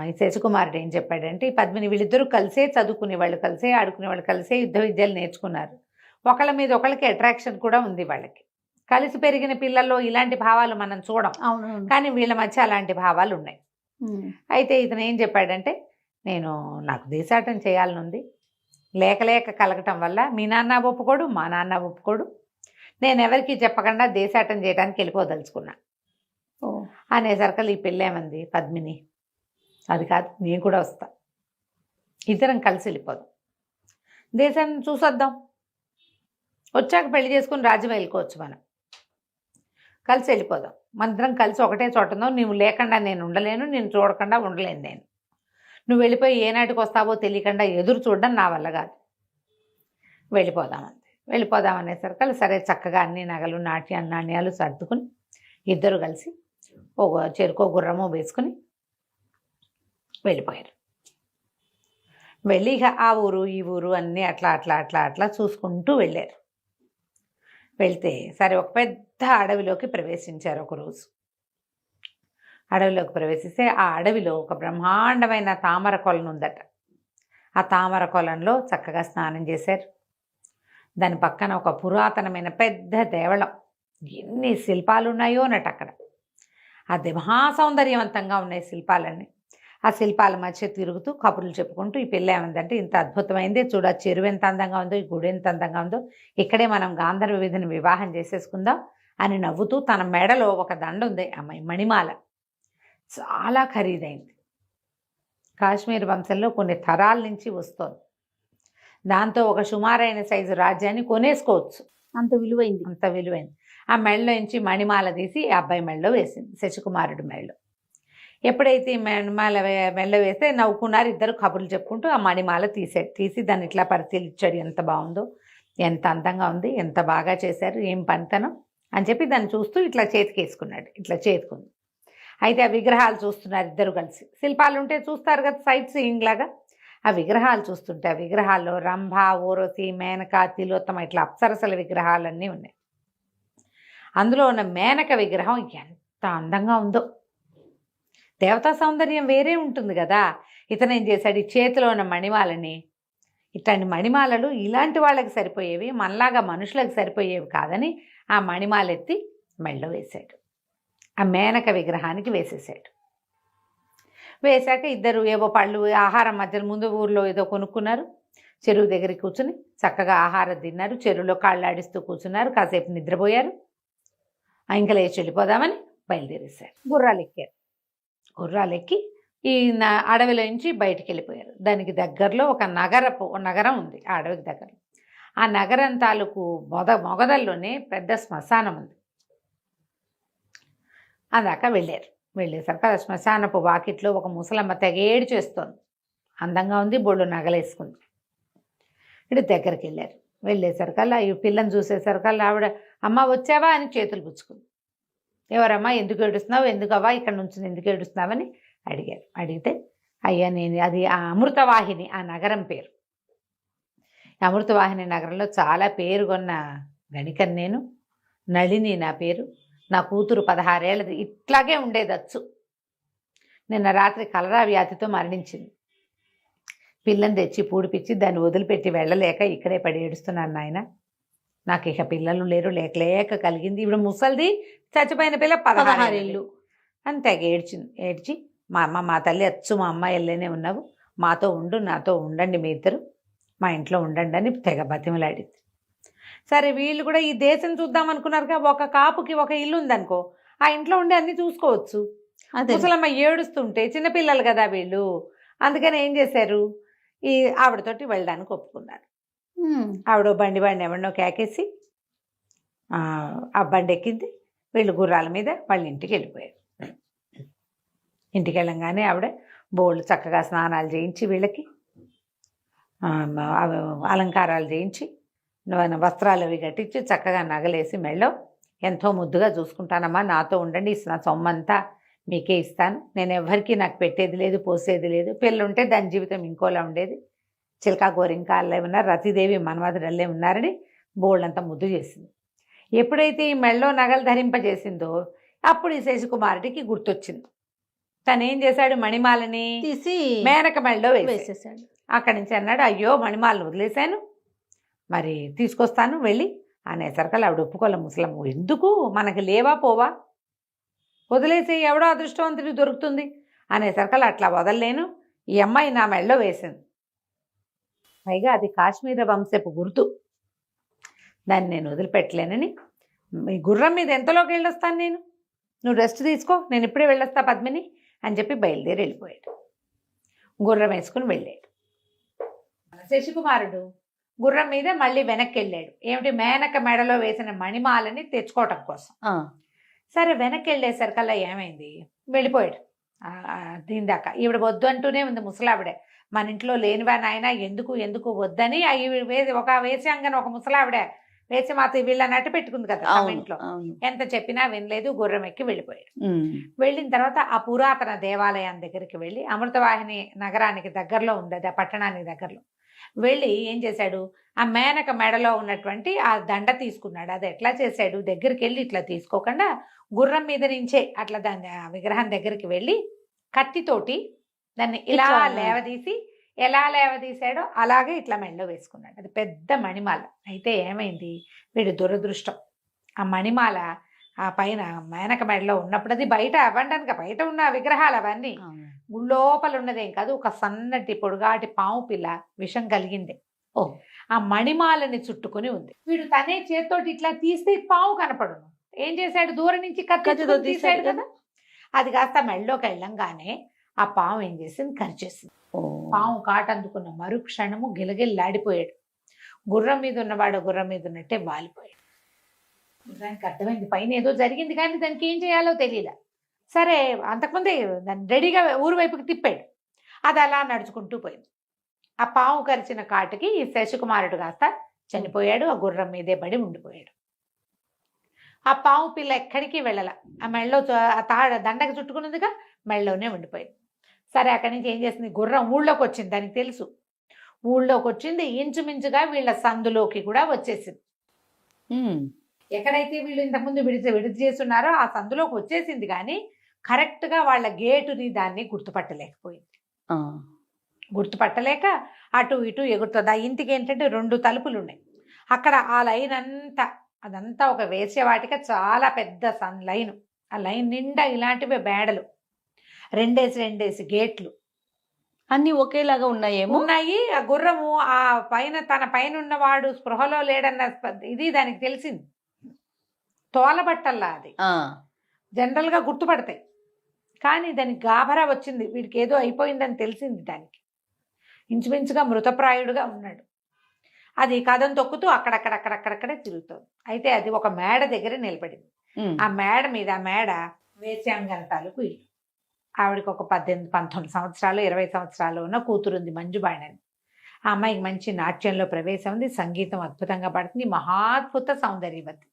[SPEAKER 3] ఈ శశికుమారుడు ఏం చెప్పాడంటే, ఈ పద్మిని వీళ్ళిద్దరూ కలిసే చదువుకునేవాళ్ళు, కలిసే ఆడుకునేవాళ్ళు, కలిసే యుద్ధ విద్యలు నేర్చుకున్నారు. ఒకళ్ళ మీద ఒకళ్ళకి అట్రాక్షన్ కూడా ఉంది వాళ్ళకి. కలిసి పెరిగిన పిల్లల్లో ఇలాంటి భావాలు మనం చూడం, కానీ వీళ్ళ మధ్య అలాంటి భావాలు ఉన్నాయి. అయితే ఇతను ఏం చెప్పాడంటే, నాకు దేశాటం చేయాలనుంది, లేక కలగటం వల్ల మీ నాన్న ఒప్పుకోడు, మా నాన్న ఒప్పుకోడు, నేను ఎవరికి చెప్పకుండా దేశాటం చేయడానికి వెళ్ళిపోదలుచుకున్నా అనేసరికి ఈ పెళ్ళేమంది పద్మిని, అది కాదు నేను కూడా వస్తా, ఇద్దరం కలిసి వెళ్ళిపోదాం, దేశాన్ని చూసొద్దాం, వచ్చాక పెళ్లి చేసుకుని రాజ్యం వెళ్ళుకోవచ్చు, మనం కలిసి వెళ్ళిపోదాం, మనిద్దరం కలిసి ఒకటే చోట ఉందాం, నువ్వు లేకుండా నేను ఉండలేను, నేను చూడకుండా ఉండలేను, నువ్వు వెళ్ళిపోయి ఏనాటికి వస్తావో తెలియకుండా ఎదురు చూడడం నా వల్ల కాదు, వెళ్ళిపోదాం అనేసరికి సరే చక్కగా అన్ని నగలు నాణ్యాలు సర్దుకుని ఇద్దరు కలిసి చెరుకో గుర్రమో వేసుకుని వెళ్ళిపోయారు. వెళ్ళి ఇక ఆ ఊరు ఈ ఊరు అన్నీ అట్లా చూసుకుంటూ వెళ్ళారు. వెళ్తే సరే ఒక పెద్ద అడవిలోకి ప్రవేశించారు. ఒకరోజు అడవిలోకి ప్రవేశిస్తే ఆ అడవిలో ఒక బ్రహ్మాండమైన తామర కొలను ఉందట. ఆ తామర కొలంలో చక్కగా స్నానం చేశారు. దాని పక్కన ఒక పురాతనమైన పెద్ద దేవళం, ఎన్ని శిల్పాలు ఉన్నాయో అన్నట్టు అక్కడ. అది మహాసౌందర్యవంతంగా ఉన్నాయి శిల్పాలన్నీ. ఆ శిల్పాల మధ్య తిరుగుతూ కబుర్లు చెప్పుకుంటూ ఈ పిల్ల ఏమందంటే, ఇంత అద్భుతమైంది చూడ, చెరువు ఎంత అందంగా ఉందో, ఈ గుడి ఎంత అందంగా ఉందో, ఇక్కడే మనం గాంధర్వ విధిని వివాహం చేసేసుకుందాం అని నవ్వుతూ, తన మెడలో ఒక దండ ఉంది అమ్మాయి, మణిమాల, చాలా ఖరీదైంది. కాశ్మీర్ వంశంలో కొన్ని తరాల నుంచి వస్తోంది. దాంతో ఒక సుమారైన సైజు రాజ్యాన్ని కొనేసుకోవచ్చు,
[SPEAKER 2] అంత విలువైంది.
[SPEAKER 3] అంత విలువైంది. ఆ మెడలో నుంచి మణిమాల తీసి ఆ అబ్బాయి మెడలో వేసింది, శశికుమారుడి మెడలో. ఎప్పుడైతే ఈ మణిమాల మెడలో వేస్తే నవ్వుకున్నారు ఇద్దరు, కబుర్లు చెప్పుకుంటూ. ఆ మణిమాల తీసి దాన్ని ఇట్లా పరిశీలించాడు, ఎంత బాగుందో, ఎంత అందంగా ఉంది, ఎంత బాగా చేశారు, ఏం పనితనం అని చెప్పి దాన్ని చూస్తూ ఇట్లా చేతికి వేసుకున్నాడు, ఇట్లా చేతికుంది. అయితే ఆ విగ్రహాలు చూస్తున్నారు ఇద్దరు కలిసి. శిల్పాలు ఉంటే చూస్తారు కదా సైట్ సీయింగ్ లాగా. ఆ విగ్రహాలు చూస్తుంటే ఆ విగ్రహాల్లో రంభ, ఊర్వశి, మేనక, తిలోత్తమ ఇట్లా అప్సరసల విగ్రహాలన్నీ ఉన్నాయి. అందులో ఉన్న మేనక విగ్రహం ఎంత అందంగా ఉందో. దేవతా సౌందర్యం వేరే ఉంటుంది కదా. ఇతను ఏం చేశాడు, ఈ చేతిలో ఉన్న మణిమాలని, ఇట్లాంటి మణిమాలలు ఇలాంటి వాళ్ళకి సరిపోయేవి, మనలాగా మనుషులకు సరిపోయేవి కాదని ఆ మణిమాల ఎత్తి మెడలో వేశాడు, ఆ మేనక విగ్రహానికి వేసేసాడు. వేశాక ఇద్దరు ఏవో పళ్ళు ఆహారం మధ్యలో ముందు ఊర్లో ఏదో కొనుక్కున్నారు, చెరువు దగ్గరికి కూర్చుని చక్కగా ఆహారం తిన్నారు, చెరువులో కాళ్ళు ఆడిస్తూ కూర్చున్నారు, కాసేపు నిద్రపోయారు. ఇంకా లేచి వెళ్ళిపోదామని బయలుదేరేశారు. గుర్రాలు ఎక్కారు. గుర్రాలు ఎక్కి ఈ అడవిలో నుంచి బయటికి వెళ్ళిపోయారు. దానికి దగ్గరలో ఒక నగరం ఉంది ఆ అడవికి దగ్గర. ఆ నగరం తాలూకు మొగదల్లోనే పెద్ద శ్మశానం ఉంది. అదాకా వెళ్ళారు. వెళ్ళేసరికి ఆ శ్మశానపు వాకిట్లో ఒక ముసలమ్మ తెగేడు చేస్తోంది. అందంగా ఉంది, బొళ్ళు నగలేసుకుంది. ఇటు దగ్గరికి వెళ్ళారు. వెళ్ళేసరికల్లా ఈ పిల్లని చూసేసరికల్లా ఆవిడ, అమ్మ వచ్చావా అని చేతులు పుచ్చుకుంది. ఎవరమ్మా, ఎందుకు ఏడుస్తున్నావు, ఎందుకవ్వా ఇక్కడ నుంచి ఎందుకు ఏడుస్తున్నావని అడిగారు. అడిగితే, అయ్యా నేను అది ఆ అమృతవాహిని, ఆ నగరం పేరు. అమృతవాహిని నగరంలో చాలా పేరుగొన్న గణికని నేను, నళిని నా పేరు, నా కూతురు 16 ఏళ్ళది, ఇట్లాగే ఉండేదచ్చు. నిన్న రాత్రి కలరా వ్యాధితో మరణించింది. పిల్లని తెచ్చి పూడిపిచ్చి దాన్ని వదిలిపెట్టి వెళ్ళలేక ఇక్కడే పడి ఏడుస్తున్నాను నాయన. నాకు ఇక పిల్లలు లేరు, లేక కలిగింది. ఇప్పుడు ముసలిది, చచ్చిపోయిన పిల్ల 16 ఏళ్ళు అని తెగ ఏడ్చి మా అమ్మ, మా తల్లి అచ్చు, మా అమ్మ ఎల్లేనే ఉన్నావు, మాతో ఉండు, నాతో ఉండండి, మీ ఇద్దరు మా ఇంట్లో ఉండండి అని తెగ బతిమలాడింది. సరే వీళ్ళు కూడా ఈ దేశం చూద్దాం అనుకున్నారుగా. ఒక కాపుకి ఒక ఇల్లు ఉందనుకో, ఆ ఇంట్లో ఉండి అన్ని చూసుకోవచ్చు. ముసలమ్మ ఏడుస్తుంటే చిన్నపిల్లలు కదా వీళ్ళు, అందుకని ఏం చేశారు, ఈ ఆవిడతోటి వెళ్ళడానికి ఒప్పుకున్నారు. ఆవిడ బండి ఎవరినో కేకేసి ఆ బండి ఎక్కింది. వీళ్ళు గుర్రాల మీద వాళ్ళ ఇంటికి వెళ్ళిపోయారు. ఇంటికి వెళ్ళంగానే ఆవిడ బోళ్ళు చక్కగా స్నానాలు చేయించి, వీళ్ళకి అలంకారాలు చేయించి, వస్త్రాలు అవి కట్టించి, చక్కగా నగలేసి మెళ్ళో, ఎంతో ముద్దుగా చూసుకుంటానమ్మా, నాతో ఉండండి, నా సొమ్మంతా మీకే ఇస్తాను, నేను ఎవరికి నాకు పెట్టేది లేదు, పోసేది లేదు. పెళ్ళుంటే దాని జీవితం ఇంకోలా ఉండేది, చిలకా గోరింకాళ్ళే ఉన్నారు, రతిదేవి మన్మధుడల్లే ఉన్నారని బోళ్ళంతా ముద్దు చేసింది. ఎప్పుడైతే ఈ మెళ్ళో నగలు ధరింపజేసిందో అప్పుడు ఈ శశికుమారుడికి గుర్తొచ్చింది. తను ఏం చేశాడు, మణిమాలని
[SPEAKER 2] తీసి
[SPEAKER 3] మేనక మెళ్ళో
[SPEAKER 2] వేసేసాడు.
[SPEAKER 3] అక్కడి నుంచి అన్నాడు, అయ్యో మణిమాలను వదిలేశాను, మరి తీసుకొస్తాను వెళ్ళి అనేసరికల్ ఆవిడ ఒప్పుకోలే. ముసలమ్మ, ఎందుకు, మనకి లేవా పోవా, వదిలేసి ఎవడో అదృష్టవంతుడికి దొరుకుతుంది అనేసరికల్ అట్లా వదలలేను, ఈ అమ్మాయి నా మెళ్ళో వేసింది, పైగా అది కాశ్మీర వంశపు గుర్తు, దాన్ని నేను వదిలిపెట్టలేనని, ఈ గుర్రం మీద ఎంతలోకి వెళ్ళొస్తాను నేను, నువ్వు రెస్ట్ తీసుకో, నేను ఇప్పుడే వెళ్ళొస్తా పద్మిని అని చెప్పి బయలుదేరి వెళ్ళిపోయాడు. గుర్రం వేసుకుని వెళ్ళాడు. శశికుమారుడు గుర్రం మీద మళ్ళీ వెనక్కి వెళ్ళాడు. ఏమిటి, మేనక మెడలో వేసిన మణిమాలని తెచ్చుకోవటం కోసం. సరే వెనక్కి వెళ్ళేసరికల్లా ఏమైంది, వెళ్ళిపోయాడు. దీని దాకా ఈవిడ వద్దు అంటూనే ఉంది ముసలావిడే, మన ఇంట్లో లేనివా నాయన, ఎందుకు వద్దని ఒక వేసాంగని ఒక ముసలావిడే వేసి మాతో వీళ్ళని అట్టు పెట్టుకుంది కదా ఇంట్లో. ఎంత చెప్పినా వినలేదు, గుర్రం ఎక్కి వెళ్ళిపోయాడు. వెళ్ళిన తర్వాత ఆ పురాతన దేవాలయం దగ్గరికి వెళ్ళి, అమృతవాహిని నగరానికి దగ్గరలో ఉంది అది, ఆ పట్టణానికి దగ్గరలో వెళ్ళి ఏం చేశాడు, ఆ మేనక మెడలో ఉన్నటువంటి ఆ దండ తీసుకున్నాడు. అది ఎట్లా చేశాడు, దగ్గరికి వెళ్ళి ఇట్లా తీసుకోకుండా గుర్రం మీద నుంచే అట్లా దాన్ని ఆ విగ్రహం దగ్గరికి వెళ్ళి కత్తితోటి దాన్ని ఇలా లేవదీసి, ఎలా లేవదీశాడో అలాగే ఇట్లా మెడలో వేసుకున్నాడు. అది పెద్ద మణిమాల. అయితే ఏమైంది, వీడి దురదృష్టం, ఆ మణిమాల ఆ పైన మేనక మెడలో ఉన్నప్పుడు అది బయట అవ్వండానికి బయట ఉన్న విగ్రహాలు అవన్నీ లోపల ఉన్నదేం కాదు, ఒక సన్నటి పొడుగాటి పాము పిల్ల విషం కలిగింది.
[SPEAKER 2] ఓ.
[SPEAKER 3] ఆ మణిమాలని చుట్టుకొని ఉంది. వీడు తనే చేత్తోటి ఇట్లా తీస్తే పాము కనపడును. ఏం చేశాడు, దూరం నుంచి కత్తితో తీసాడు కదా, అది కాస్త మెడలోకి వెళ్ళంగానే ఆ పాము ఏం చేసింది, కరిచేసింది. పాము కాటందుకున్న మరుక్షణము గిలగిల్లాడిపోయాడు. గుర్రం మీద ఉన్నవాడు గుర్రం మీద ఉన్నట్టే వాలిపోయాడు. దానికి అర్థమైంది పైన ఏదో జరిగింది, కానీ దానికి ఏం చేయాలో తెలియలే. సరే, అంతకుముందే దాన్ని రెడీగా ఊరు వైపుకి తిప్పాడు. అది అలా నడుచుకుంటూ పోయింది. ఆ పాము కరిచిన కాటుకి ఈ శశికుమారుడు కాస్త చనిపోయాడు. ఆ గుర్రం మీదే పడి ఉండిపోయాడు. ఆ పాము పిల్ల ఎక్కడికి వెళ్ళాల. ఆ మెళ్ళలో దండకు చుట్టుకున్నదిగా మెళ్ళలోనే ఉండిపోయింది. సరే, అక్కడి నుంచి ఏం చేసింది, గుర్రం ఊళ్ళోకి వచ్చింది. దానికి తెలుసు ఊళ్ళోకి వచ్చింది. ఇంచుమించుగా వీళ్ళ సందులోకి కూడా వచ్చేసింది. ఎక్కడైతే వీళ్ళు ఇంతకుముందు విడిచి చేస్తున్నారో ఆ సందులోకి వచ్చేసింది, కానీ కరెక్ట్గా వాళ్ళ గేటుని దాన్ని గుర్తుపట్టలేకపోయింది. గుర్తుపట్టలేక అటు ఇటు ఎగురుతుంది. ఆ ఇంటికి ఏంటంటే 2 తలుపులు ఉన్నాయి. అక్కడ ఆ లైన్ అంతా అదంతా ఒక వేసేవాటిక చాలా పెద్ద లైను. ఆ లైన్ నిండా ఇలాంటివే బేడలు, 2 గేట్లు
[SPEAKER 2] అన్ని ఒకేలాగా
[SPEAKER 3] ఉన్నాయి. ఆ గుర్రము ఆ పైన తన పైన ఉన్నవాడు స్పృహలో లేడన్న ఇది దానికి తెలిసింది. తోలబట్టల్లా అది జనరల్ గా గుర్తుపడతాయి, కానీ దానికి గాభరా వచ్చింది. వీడికి ఏదో అయిపోయిందని తెలిసింది. దానికి ఇంచుమించుగా మృతప్రాయుడుగా ఉన్నాడు. అది కథం తొక్కుతూ అక్కడక్కడే తిరుగుతుంది. అయితే అది ఒక మేడ దగ్గర నిలబడింది. ఆ మేడ మీద వేశ్యాంగన తాలూకు ఇల్లు. ఆవిడకి ఒక 18-19 సంవత్సరాలు 20 సంవత్సరాలు ఉన్న కూతురుంది, మంజుబాణని. ఆ అమ్మాయికి మంచి నాట్యంలో ప్రవేశం ఉంది, సంగీతం అద్భుతంగా పడుతుంది, మహాద్భుత సౌందర్యవతి.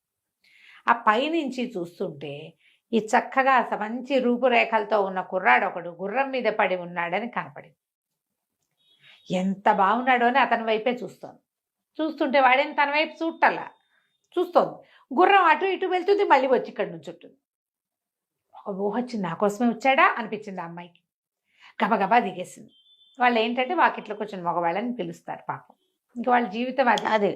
[SPEAKER 3] ఆ పైనుంచి చూస్తుంటే ఈ చక్కగా మంచి రూపురేఖలతో ఉన్న కుర్రాడు ఒకడు గుర్రం మీద పడి ఉన్నాడని కనపడింది. ఎంత బాగున్నాడో అని అతని వైపే చూస్తుంటే వాడేం తన వైపు చూడటల్లా, చూస్తోంది. గుర్రం అటు ఇటు వెళ్తుంది, మళ్ళీ వచ్చి ఇక్కడ నుంచి ఉంటుంది. ఒక ఊహ వచ్చింది, నా కోసమే వచ్చాడా అనిపించింది ఆ అమ్మాయికి. గబగబా దిగేసింది. వాళ్ళు ఏంటంటే వాకిట్లోకి వచ్చిన మగవాళ్ళని పిలుస్తారు పాపం, ఇంకా వాళ్ళ జీవితం అదే.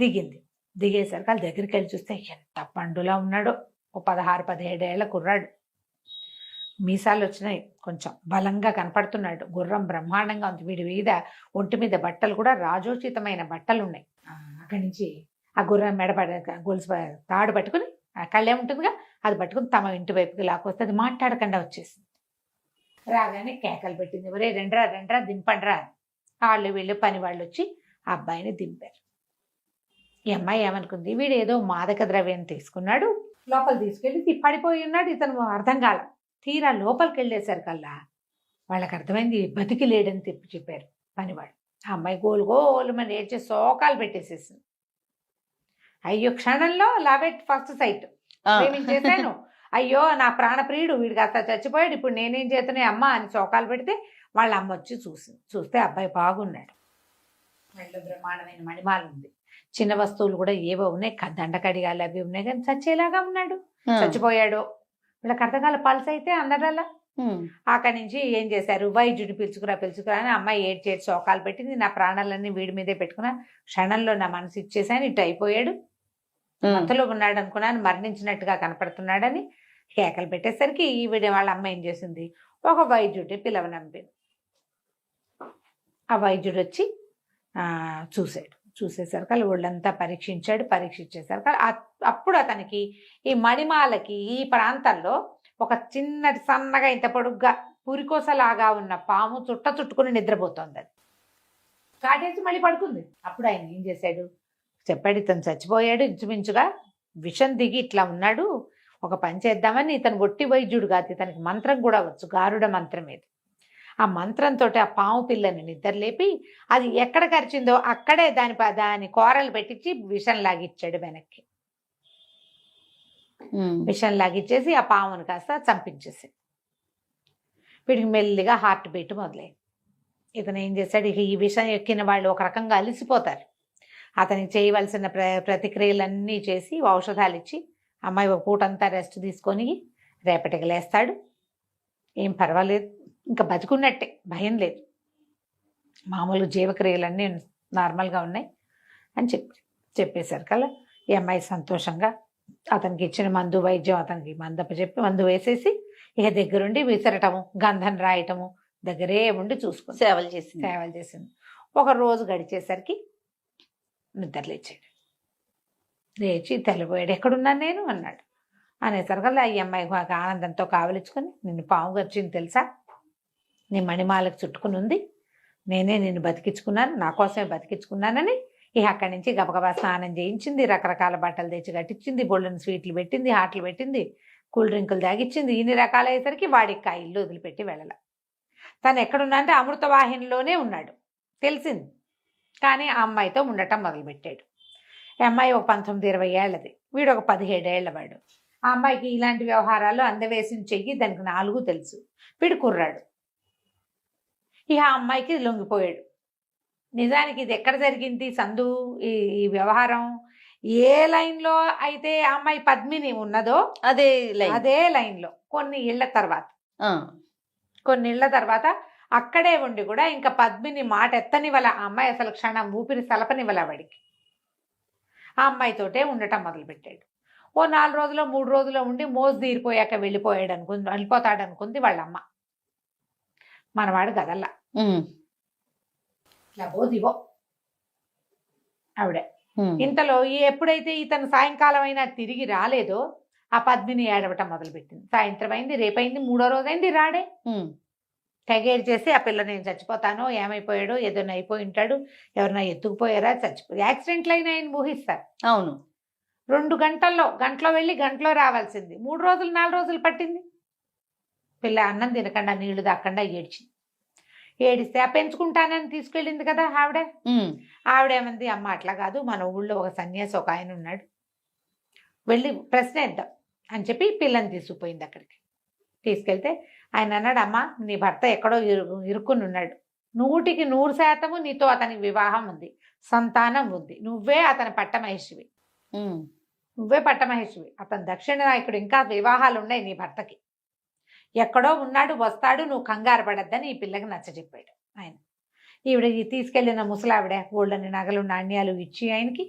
[SPEAKER 3] దిగింది. దిగేసరికి వాళ్ళ దగ్గరికి వెళ్ళి చూస్తే ఎంత పండులా ఉన్నాడో. ఓ 16-17 ఏళ్ల కుర్రాడు, మీసాలు వచ్చినాయి, కొంచెం బలంగా కనపడుతున్నాడు. గుర్రం బ్రహ్మాండంగా ఉంది. వీడి మీద ఒంటి మీద బట్టలు కూడా రాజోచితమైన బట్టలు ఉన్నాయి. అక్కడి నుంచి ఆ గుర్రం గొలుసు తాడు పట్టుకుని కళ్ళేముంటుందిగా అది పట్టుకుని తమ ఇంటి వైపుకి లాక్కొస్తే అది మాట్లాడకుండా వచ్చేసింది. రాగానే కేకలు పెట్టింది, ఒరే రెండ్రా దింపండ్రా. వాళ్ళు వీళ్ళు పని వాళ్ళు వచ్చి ఆ అబ్బాయిని దింపారు. ఈ అమ్మాయి ఏమనుకుంది, వీడు ఏదో మాదక ద్రవ్యం తీసుకున్నాడు, లోపల తీసుకెళ్ళి పడిపోయి ఉన్నాడు, ఇతను అర్థం కాల. తీరా లోపలికి వెళ్ళేసరికల్లా వాళ్ళకి అర్థమైంది బతికి లేడని చెప్పారు పనివాడు. ఆ అమ్మాయి గోలుమని ఏడ్చే శోకాలు పెట్టేసేసింది. అయ్యో, క్షణంలో లవ్ ఎట్ ఫస్ట్ సైట్, ప్రేమించేశాను, అయ్యో నా ప్రాణప్రియుడు వీడు కాస్త చచ్చిపోయాడు, ఇప్పుడు నేనేం చేతనే అమ్మ అని శోకాలు పెడితే వాళ్ళ అమ్మ వచ్చి చూస్తే అబ్బాయి బాగున్నాడు. మెడలో బ్రహ్మాండమైన మణిమాల ఉంది, చిన్న వస్తువులు కూడా ఏవో ఉన్నాయి, దండకడిగాలు అవి ఉన్నాయి, కానీ చచ్చేలాగా ఉన్నాడు. చచ్చిపోయాడు. వీళ్ళకి అర్థకాల పల్స్ అయితే అందరల్లా. అక్కడి నుంచి ఏం చేశారు, వైద్యుడిని పిలుచుకురా అని అమ్మాయి ఏడ్చేటి శోకాలు పెట్టింది. నా ప్రాణాలన్నీ వీడి మీదే పెట్టుకున్నా, క్షణంలో నా మనసు ఇచ్చేసాను, ఇటు అయిపోయాడు, అంతలో ఉన్నాడు అనుకున్నాను, మరణించినట్టుగా కనపడుతున్నాడని కేకలు పెట్టేసరికి ఈవిడ వాళ్ళ అమ్మ ఏం చేసింది, ఒక వైద్యుడిని పిలవనంపింది. ఆ వైద్యుడు వచ్చి చూసేసరికి ఒళ్ళంతా పరీక్షించేసరికి అప్పుడు అతనికి ఈ మణిమాలకి ఈ ప్రాంతంలో ఒక చిన్నటి సన్నగా ఇంత పొడుగ్గా పురికోసలాగా ఉన్న పాము చుట్టుకుని నిద్రపోతోంది. అది కాటేసి మళ్ళీ పడుకుంది. అప్పుడు ఆయన ఏం చేశాడు, చెప్పాడు, ఇతను చచ్చిపోయాడు, ఇంచుమించుగా విషం దిగి ఇట్లా ఉన్నాడు, ఒక పని చేద్దామని. ఇతను ఒట్టి వైద్యుడు కాదు, ఇతనికి మంత్రం కూడా వచ్చు, గారుడ మంత్రం ఏది. ఆ మంత్రంతో ఆ పాము పిల్లని నిద్రలేపి అది ఎక్కడ కరిచిందో అక్కడే దాని కూరలు పెట్టించి విషం లాగిచ్చాడు వెనక్కి. విషం లాగిచ్చేసి ఆ పామును కాస్త చంపించేసి వీడికి మెల్లిగా హార్ట్ బీట్ మొదలైంది. ఇతను ఏం చేశాడు, ఇక ఈ విషం ఎక్కిన వాళ్ళు ఒక రకంగా అలిసిపోతారు. అతనికి చేయవలసిన ప్రతిక్రియలన్నీ చేసి ఔషధాలు ఇచ్చి అమ్మాయి ఒక పూటంతా రెస్ట్ తీసుకొని రేపటికి లేస్తాడు, ఏం పర్వాలేదు, ఇంకా బతుకున్నట్టే, భయం లేదు, మామూలు జీవక్రియలన్నీ నార్మల్గా ఉన్నాయి అని చెప్పేశారు కదా. ఈ అమ్మాయి సంతోషంగా అతనికి ఇచ్చిన మందు వైద్యం అతనికి చెప్పి మందు వేసేసి ఇక దగ్గరుండి విసరటము, గంధం రాయటము, దగ్గరే ఉండి చూసుకుని
[SPEAKER 2] సేవలు
[SPEAKER 3] చేసింది. ఒక రోజు గడిచేసరికి నిద్ర లేచి తెల్లబోయాడు. ఎక్కడున్నాను నేను అన్నాడు. అనేసరికల్లా ఈ అమ్మాయి ఆనందంతో కావలించుకొని, నిన్ను పాము గరిచింది తెలుసా, నీ మణిమాలకు చుట్టుకుని ఉంది, నేనే నిన్ను బతికించుకున్నాను, నా కోసమే బతికించుకున్నానని ఇక అక్కడి నుంచి గబగబా స్నానం చేయించింది, రకరకాల బట్టలు తెచ్చి కట్టించింది, బొళ్ళని స్వీట్లు పెట్టింది, హాట్లు పెట్టింది, కూల్ డ్రింకులు తాగిచ్చింది. ఇన్ని రకాలయ్యేసరికి వాడికి ఆ ఇల్లు వదిలిపెట్టి వెళ్ళాల. తను ఎక్కడున్నా అంటే అమృతవాహినిలోనే ఉన్నాడు తెలిసింది. కానీ ఆ అమ్మాయితో ఉండటం మొదలుపెట్టాడు. ఈ అమ్మాయి ఒక 19-20 ఏళ్ళది, వీడు ఒక 17 ఏళ్ల వాడు. ఆ అమ్మాయికి ఇలాంటి వ్యవహారాల్లో అందవేసిన చెయ్యి, దానికి 4 తెలుసు. వీడు కుర్రాడు. ఇక ఆ అమ్మాయికి లొంగిపోయాడు. నిజానికి ఇది ఎక్కడ జరిగింది సందు ఈ వ్యవహారం? ఏ లైన్లో అయితే ఆ అమ్మాయి పద్మిని ఉన్నదో అదే లైన్లో కొన్ని ఇళ్ల తర్వాత అక్కడే ఉండి కూడా ఇంకా పద్మిని మాట ఎత్తనివల ఆ అమ్మాయి అసలు క్షణం ఊపిరి సలపనివల వాడికి. ఆ అమ్మాయితోటే ఉండటం మొదలుపెట్టాడు. ఓ 4 రోజులు 3 రోజులు ఉండి మోజు తీరిపోయాక వెళ్ళిపోతాడు అనుకుంది వాళ్ళమ్మ. మనవాడు గదల్లా దివో ఆవిడే. ఇంతలో ఎప్పుడైతే ఇతను సాయంకాలం అయినా తిరిగి రాలేదో ఆ పద్మిని ఏడవటం మొదలుపెట్టింది. సాయంత్రం అయింది, రేపైంది, 3వ రోజైంది, రాడే. తెగేరు చేసి ఆ పిల్ల నేను చచ్చిపోతానో, ఏమైపోయాడో, ఏదైనా అయిపోయి ఉంటాడు, ఎవరైనా ఎత్తుకుపోయారా, యాక్సిడెంట్లు అయినా ఆయన ఊహిస్తారు.
[SPEAKER 2] అవును.
[SPEAKER 3] 2 గంటలో వెళ్ళి గంటలో రావాల్సింది 3 రోజులు 4 రోజులు పట్టింది. పిల్ల అన్నం తినకుండా నీళ్లు దాక్కుండా ఏడిస్తే ఆ పెంచుకుంటానని తీసుకెళ్ళింది కదా ఆవిడేమంది, అమ్మ అట్లా కాదు, మన ఊళ్ళో ఒక సన్యాసి ఒక ఆయన ఉన్నాడు, వెళ్ళి ప్రశ్న వేద్దాం అని చెప్పి పిల్లని తీసుకుపోయింది. అక్కడికి తీసుకెళ్తే ఆయన అన్నాడు, అమ్మ నీ భర్త ఎక్కడో ఇరుక్కుని ఉన్నాడు, 100% నీతో అతనికి వివాహం ఉంది, సంతానం ఉంది, నువ్వే అతని పట్టమహేషివి, అతని దక్షిణ నాయకుడు, ఇంకా వివాహాలు ఉన్నాయి నీ భర్తకి, ఎక్కడో ఉన్నాడు, వస్తాడు, నువ్వు కంగారు పడద్దని ఈ పిల్లకి నచ్చజెప్పాడు ఆయన. ఈవిడ తీసుకెళ్లిన ముసలావిడ ఓళ్ళని నగలు నాణ్యాలు ఇచ్చి ఆయనకి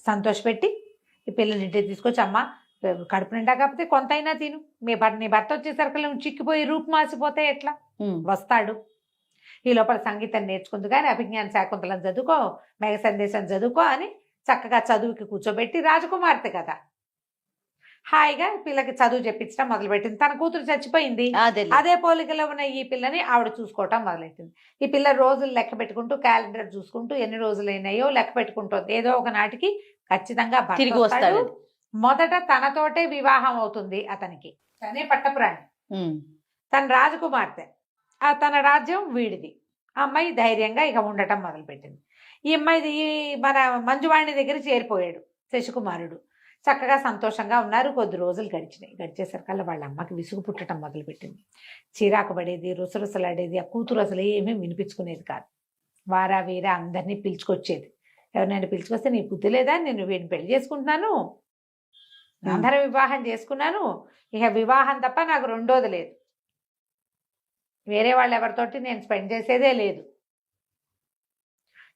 [SPEAKER 3] సంతోషపెట్టి ఈ పిల్లని ఇంటికి తీసుకొచ్చి, అమ్మ కడుపు నిండా కాకపోతే కొంతైనా తిను, నీ భర్త వచ్చేసరికి నువ్వు చిక్కిపోయి రూపు మాసిపోతే ఎట్లా, వస్తాడు, ఈ లోపల సంగీతం నేర్చుకుంది కానీ అభిజ్ఞాన శాకుంతలం చదువుకో, మేఘ సందేశం చదువుకో అని చక్కగా చదువుకి కూర్చోబెట్టి, రాజకుమార్తె కదా హాయిగా పిల్లకి చదువు చెప్పించడం మొదలుపెట్టింది. తన కూతురు చచ్చిపోయింది, అదే పోలికలో ఉన్న ఈ పిల్లని ఆవిడ చూసుకోవటం మొదలెట్టింది. ఈ పిల్ల రోజులు లెక్క పెట్టుకుంటూ, క్యాలెండర్ చూసుకుంటూ ఎన్ని రోజులు అయినాయో లెక్క పెట్టుకుంటుంది. ఏదో ఒక నాటికి ఖచ్చితంగా తిరిగి వస్తాడు. మొదట తనతోటే వివాహం అవుతుంది అతనికి, తనే పట్టపురాణి, తన రాజకుమార్తె, తన రాజ్యం వీడిది. ఆ అమ్మాయి ధైర్యంగా ఇక ఉండటం మొదలుపెట్టింది. ఈ అమ్మాయి మన మంజువాణి దగ్గర చేరిపోయాడు శశికుమారుడు. చక్కగా సంతోషంగా ఉన్నారు. కొద్ది రోజులు గడిచేసరికల్లా వాళ్ళ అమ్మకి విసుగు పుట్టడం మొదలుపెట్టింది. చిరాకు పడేది, రుసరుసలాడేది. ఆ కూతురు అసలు ఏమీ వినిపించుకునేది కాదు. వారా వీరా అందరినీ పిలుచుకొచ్చేది. ఎవరినైనా పిలుచుకొస్తే నీ బుద్ధి లేదా, నేను వీడిని పెళ్లి చేసుకుంటున్నాను, గాంధర్వ వివాహం చేసుకున్నాను, ఇక వివాహం తప్ప నాకు రెండోది లేదు, వేరే వాళ్ళు ఎవరితోటి నేను స్పెండ్ చేసేదే లేదు,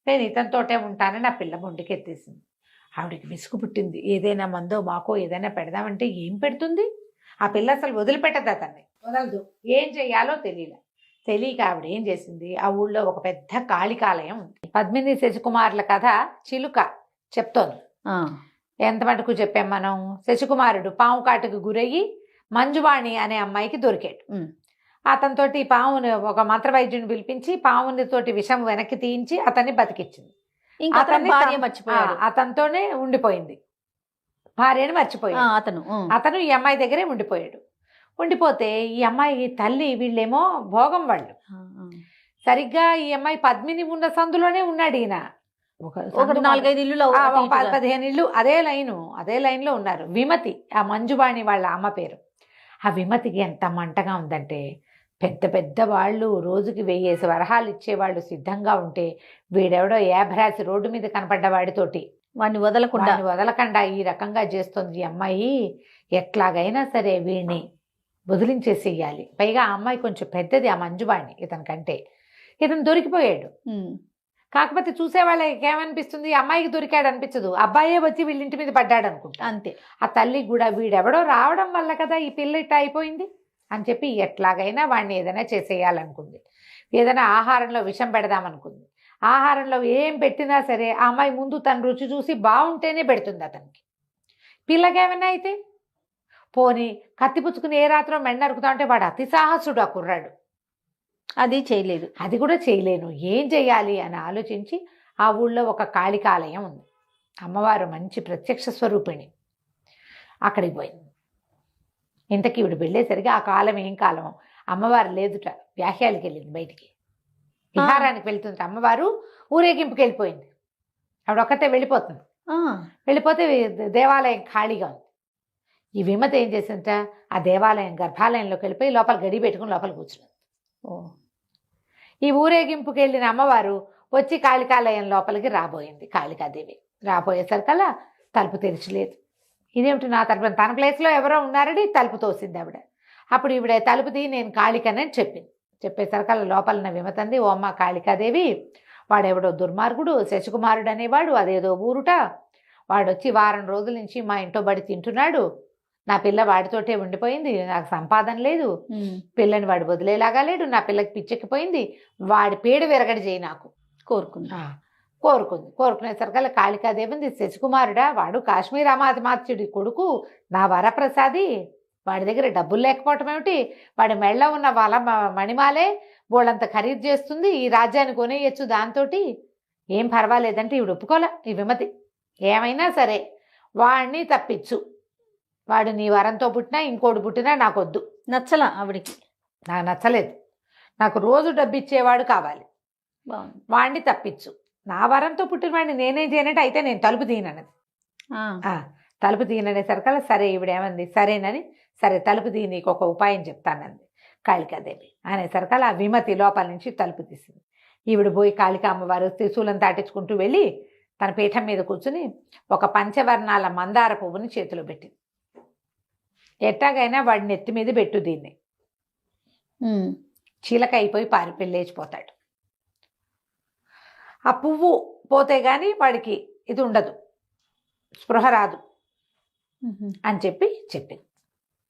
[SPEAKER 3] నేను ఇతనితోటే ఉంటానని ఆ పిల్ల మొండికెత్తేసింది. ఆవిడకి విసుగు పుట్టింది. ఏదైనా మందో మాకో ఏదైనా పెడదామంటే ఏం పెడుతుంది ఆ పిల్ల, అసలు వదిలిపెట్టదు, అతన్ని వదలదు. ఏం చెయ్యాలో తెలియక ఆవిడ ఏం చేసింది, ఆ ఊళ్ళో ఒక పెద్ద కాళికాలయం ఉంది. పద్మిని శశికుమారుల కథ చిలుక చెప్తోంది. ఎంత మటుకు చెప్పాం మనం, శశికుమారుడు పాము కాటుకు గురయ్యి మంజువాణి అనే అమ్మాయికి దొరికాడు. అతనితోటి పాముని ఒక మంత్రవైద్యుని పిలిపించి పామునితోటి విషం వెనక్కి తీయించి అతన్ని బతికిచ్చింది. అతనితోనే ఉండిపోయింది, భార్యని మర్చిపోయింది. అతను ఈ అమ్మాయి దగ్గరే ఉండిపోతే ఈ అమ్మాయి తల్లి, వీళ్ళేమో భోగం వాళ్ళు, సరిగ్గా ఈ అమ్మాయి పద్మిని ఉన్న సందులోనే ఉన్నాడు ఈయన. ఒక
[SPEAKER 2] 4-5 ఇల్లు
[SPEAKER 3] 15 ఇల్లు అదే లైన్లో ఉన్నారు. విమతి ఆ మంజువాణి వాళ్ళ అమ్మ పేరు. ఆ విమతికి ఎంత మంటగా ఉందంటే, పెద్ద వాళ్ళు రోజుకి 1000 వరహాలు ఇచ్చేవాళ్ళు సిద్ధంగా ఉంటే, వీడెవడో ఏభరాసి రోడ్డు మీద కనపడ్డ వాడితోటి
[SPEAKER 2] వాడిని
[SPEAKER 3] వదలకుండా ఈ రకంగా చేస్తుంది ఈ అమ్మాయి. ఎట్లాగైనా సరే వీడిని వదిలించేసేయాలి. పైగా ఆ అమ్మాయి కొంచెం పెద్దది, ఆ మంజువాణి ఇతనికంటే. ఇతను దొరికిపోయాడు. కాకపోతే చూసే వాళ్ళకి ఏమనిపిస్తుంది, అమ్మాయికి దొరికాడు అనిపించదు, అబ్బాయే వచ్చి వీళ్ళింటి మీద పడ్డాడు అనుకుంటా.
[SPEAKER 2] అంతే.
[SPEAKER 3] ఆ తల్లికి కూడా వీడెవడో రావడం వల్ల కదా ఈ పిల్ల ఇట్లా అయిపోయింది అని చెప్పి ఎట్లాగైనా వాడిని ఏదైనా చేసేయాలనుకుంది. ఏదైనా ఆహారంలో విషం పెడదామనుకుంది. ఆహారంలో ఏం పెట్టినా సరే ఆ అమ్మాయి ముందు తన రుచి చూసి బాగుంటేనే పెడుతుంది అతనికి. పిల్లకేమైనా అయితే పోనీ కత్తి పుచ్చుకుని ఏ రాత్రో మెండ నరుకుతా ఉంటే వాడు అతి సాహసుడు ఆ కుర్రాడు.
[SPEAKER 2] అది చేయలేదు.
[SPEAKER 3] అది కూడా చేయలేను, ఏం చెయ్యాలి అని ఆలోచించి ఆ ఊళ్ళో ఒక కాళికాలయం ఉంది, అమ్మవారు మంచి ప్రత్యక్ష స్వరూపిణి, అక్కడికి పోయింది. ఇంతకీ ఇవిడు వెళ్ళేసరికి ఆ కాలం ఏం కాలం, అమ్మవారు లేదుట, వ్యాహ్యాలకి వెళ్ళింది, బయటికి విహారానికి వెళ్తుంది. అమ్మవారు ఊరేగింపుకి వెళ్ళిపోయింది. ఆవిడ ఒక్కతే వెళ్ళిపోతుంది. వెళ్ళిపోతే దేవాలయం ఖాళీగా ఉంది. ఈ విమత ఏం చేసింట, ఆ దేవాలయం గర్భాలయంలోకి వెళ్ళిపోయి లోపల గడి పెట్టుకుని లోపల కూర్చుంది. ఈ ఊరేగింపుకి వెళ్ళిన అమ్మవారు వచ్చి కాళికాలయం లోపలికి రాబోయింది. కాళికాదేవి రాబోయేసరికల్లా తలుపు తెరిచలేదు. ఇదేమిటి నా తలుపు, తన ప్లేస్లో ఎవరో ఉన్నారని తలుపు తోసింది ఆవిడ. అప్పుడు ఈవిడ తలుపు తీయి నేను కాళికనని చెప్పింది. చెప్పేసరికల్లా లోపలన్న విమతంది, ఓ అమ్మ కాళికాదేవి, వాడెవడో దుర్మార్గుడు శశికుమారుడు అనేవాడు, అదేదో ఊరుట, వాడొచ్చి వారం రోజుల నుంచి మా ఇంట్లో బడి తింటున్నాడు, నా పిల్ల వాడితోటే ఉండిపోయింది, నాకు సంపాదన లేదు, పిల్లని వాడు వదిలేలాగా లేడు, నా పిల్లకి పిచ్చెక్కిపోయింది, వాడి పేడ విరగడి చేయి నాకు కోరుకునేసరికల్లా కాళికాదేవింది, శశికుమారుడా, వాడు కాశ్మీర్ అమాత్యుడి కొడుకు, నా వరప్రసాది, వాడి దగ్గర డబ్బులు లేకపోవటం ఏమిటి, వాడి మెళ్ళ ఉన్న వాళ్ళ మణిమాలే బోళ్ళంత ఖరీదు చేస్తుంది, ఈ రాజ్యాన్ని కొనేయచ్చు దాంతో, ఏం పర్వాలేదంటే ఈవిడ ఒప్పుకోలే. ఈ విమతి ఏమైనా సరే వాడిని తప్పించు, వాడు నీ వరంతో పుట్టినా ఇంకోటి పుట్టినా నాకొద్దు,
[SPEAKER 2] నచ్చలా ఆవిడికి,
[SPEAKER 3] నాకు నచ్చలేదు, నాకు రోజు డబ్బు ఇచ్చేవాడు కావాలి, వాడిని తప్పించు, నా వరంతో పుట్టిన వాడిని నేనేం చేయనంటే అయితే నేను తలుపు తీయనన్నది. తలుపు తీయననేసరికల్లా సరే ఈవిడేమంది, సరేనని, సరే తలుపు తీయి నీకు ఒక ఉపాయం చెప్తానంది కాళికాదేవి అనేసరికల్లా ఆ విమతి లోపల నుంచి తలుపు తీసింది. ఈవిడ పోయి కాళికా అమ్మవారు త్రిశూలం దాటించుకుంటూ వెళ్ళి తన పీఠం మీద కూర్చుని ఒక పంచవర్ణాల మందార పువ్వుని చేతిలో పెట్టింది. ఎట్టాగైనా వాడిని ఎత్తి మీద పెట్టు, దీన్ని చీలక అయిపోయి లేచిపోతాడు, ఆ పువ్వు పోతే గాని వాడికి ఇది ఉండదు, స్పృహ రాదు అని చెప్పింది.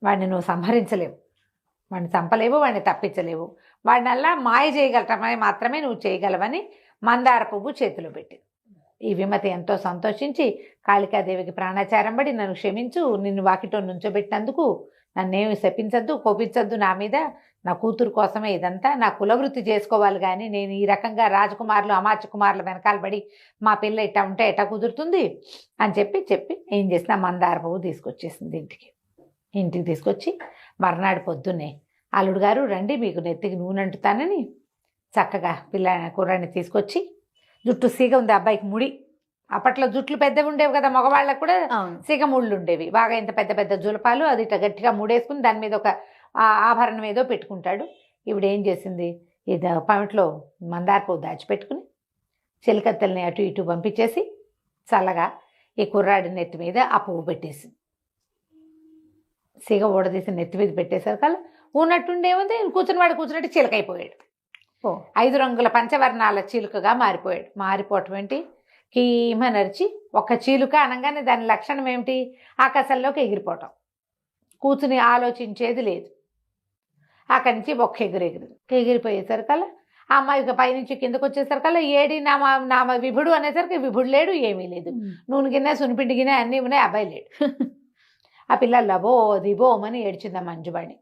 [SPEAKER 3] వాడిని నువ్వు సంహరించలేవు, వాడిని చంపలేవు, వాడిని తప్పించలేవు, వాడినల్లా మాయ చేయగలటమే మాత్రమే నువ్వు చేయగలవని మందార పువ్వు చేతిలో పెట్టింది. ఈ విమతి ఎంతో సంతోషించి కాళికాదేవికి ప్రాణాచారం పడి, నన్ను క్షమించు, నిన్ను వాకిటో నుంచోబెట్టినందుకు నన్నేమి శపించద్దు, కోపించద్దు నా మీద, నా కూతురు కోసమే ఇదంతా, నా కులవృత్తి చేసుకోవాలి, కానీ నేను ఈ రకంగా రాజకుమారులు అమాత్య కుమారుల వెనకాల పడి మా పిల్ల ఇట్టా ఉంటే ఎట్టా కుదురుతుంది అని చెప్పి ఏం చేసిన మందార పువ్వు తీసుకొచ్చేసింది ఇంటికి తీసుకొచ్చి మర్నాడు పొద్దున్నే అల్లుడు గారు రండి మీకు నెత్తికి నూనె అంటుతానని చక్కగా కుర్రాన్ని తీసుకొచ్చి, జుట్టు సీగ ఉంది అబ్బాయికి, ముడి అప్పట్లో జుట్లు పెద్దవి ఉండేవి కదా, మగవాళ్ళకు కూడా సీగ ముళ్ళు ఉండేవి బాగా, ఇంత పెద్ద పెద్ద జులపాలు, అది ఇట్లా గట్టిగా ముడేసుకుని దాని మీద ఒక ఆభరణం ఏదో పెట్టుకుంటాడు. ఇవిడ ఏం చేసింది, ఇది పమిట్లో మందార పువ్వు దాచిపెట్టుకుని చెలికత్తెల్ని అటు ఇటు పంపించేసి చల్లగా ఈ కుర్రాడి నెత్తి మీద ఆ పువ్వు పెట్టేసింది. సిగ ఊడదీసి నెత్తి మీద పెట్టేసరికల్లా ఉన్నట్టుండేముంది, కూర్చున్నట్టు చిలకైపోయాడు. 5 రంగుల పంచవర్ణాల చీలుకగా మారిపోయాడు. మారిపోవటం ఏంటి, కీమ నరిచి ఒక చీలుక అనగానే దాని లక్షణం ఏమిటి, ఆకాశంలోకి ఎగిరిపోవటం, కూర్చుని ఆలోచించేది లేదు. అక్కడి నుంచి ఒక్క ఎగిరిపోయేసరికల్లా ఆ అమ్మాయి పైనుంచి కిందకు వచ్చేసరికల్లా ఏడి నామ విభుడు అనేసరికి విభుడు లేడు, ఏమీ లేదు, నూనె గిన్నె సునిపిండి గిన్నె అన్నీ ఉన్నాయి, అబ్బాయి లేడు. ఆ పిల్ల లబో దిబోమని ఏడ్చింది మంజువాణి.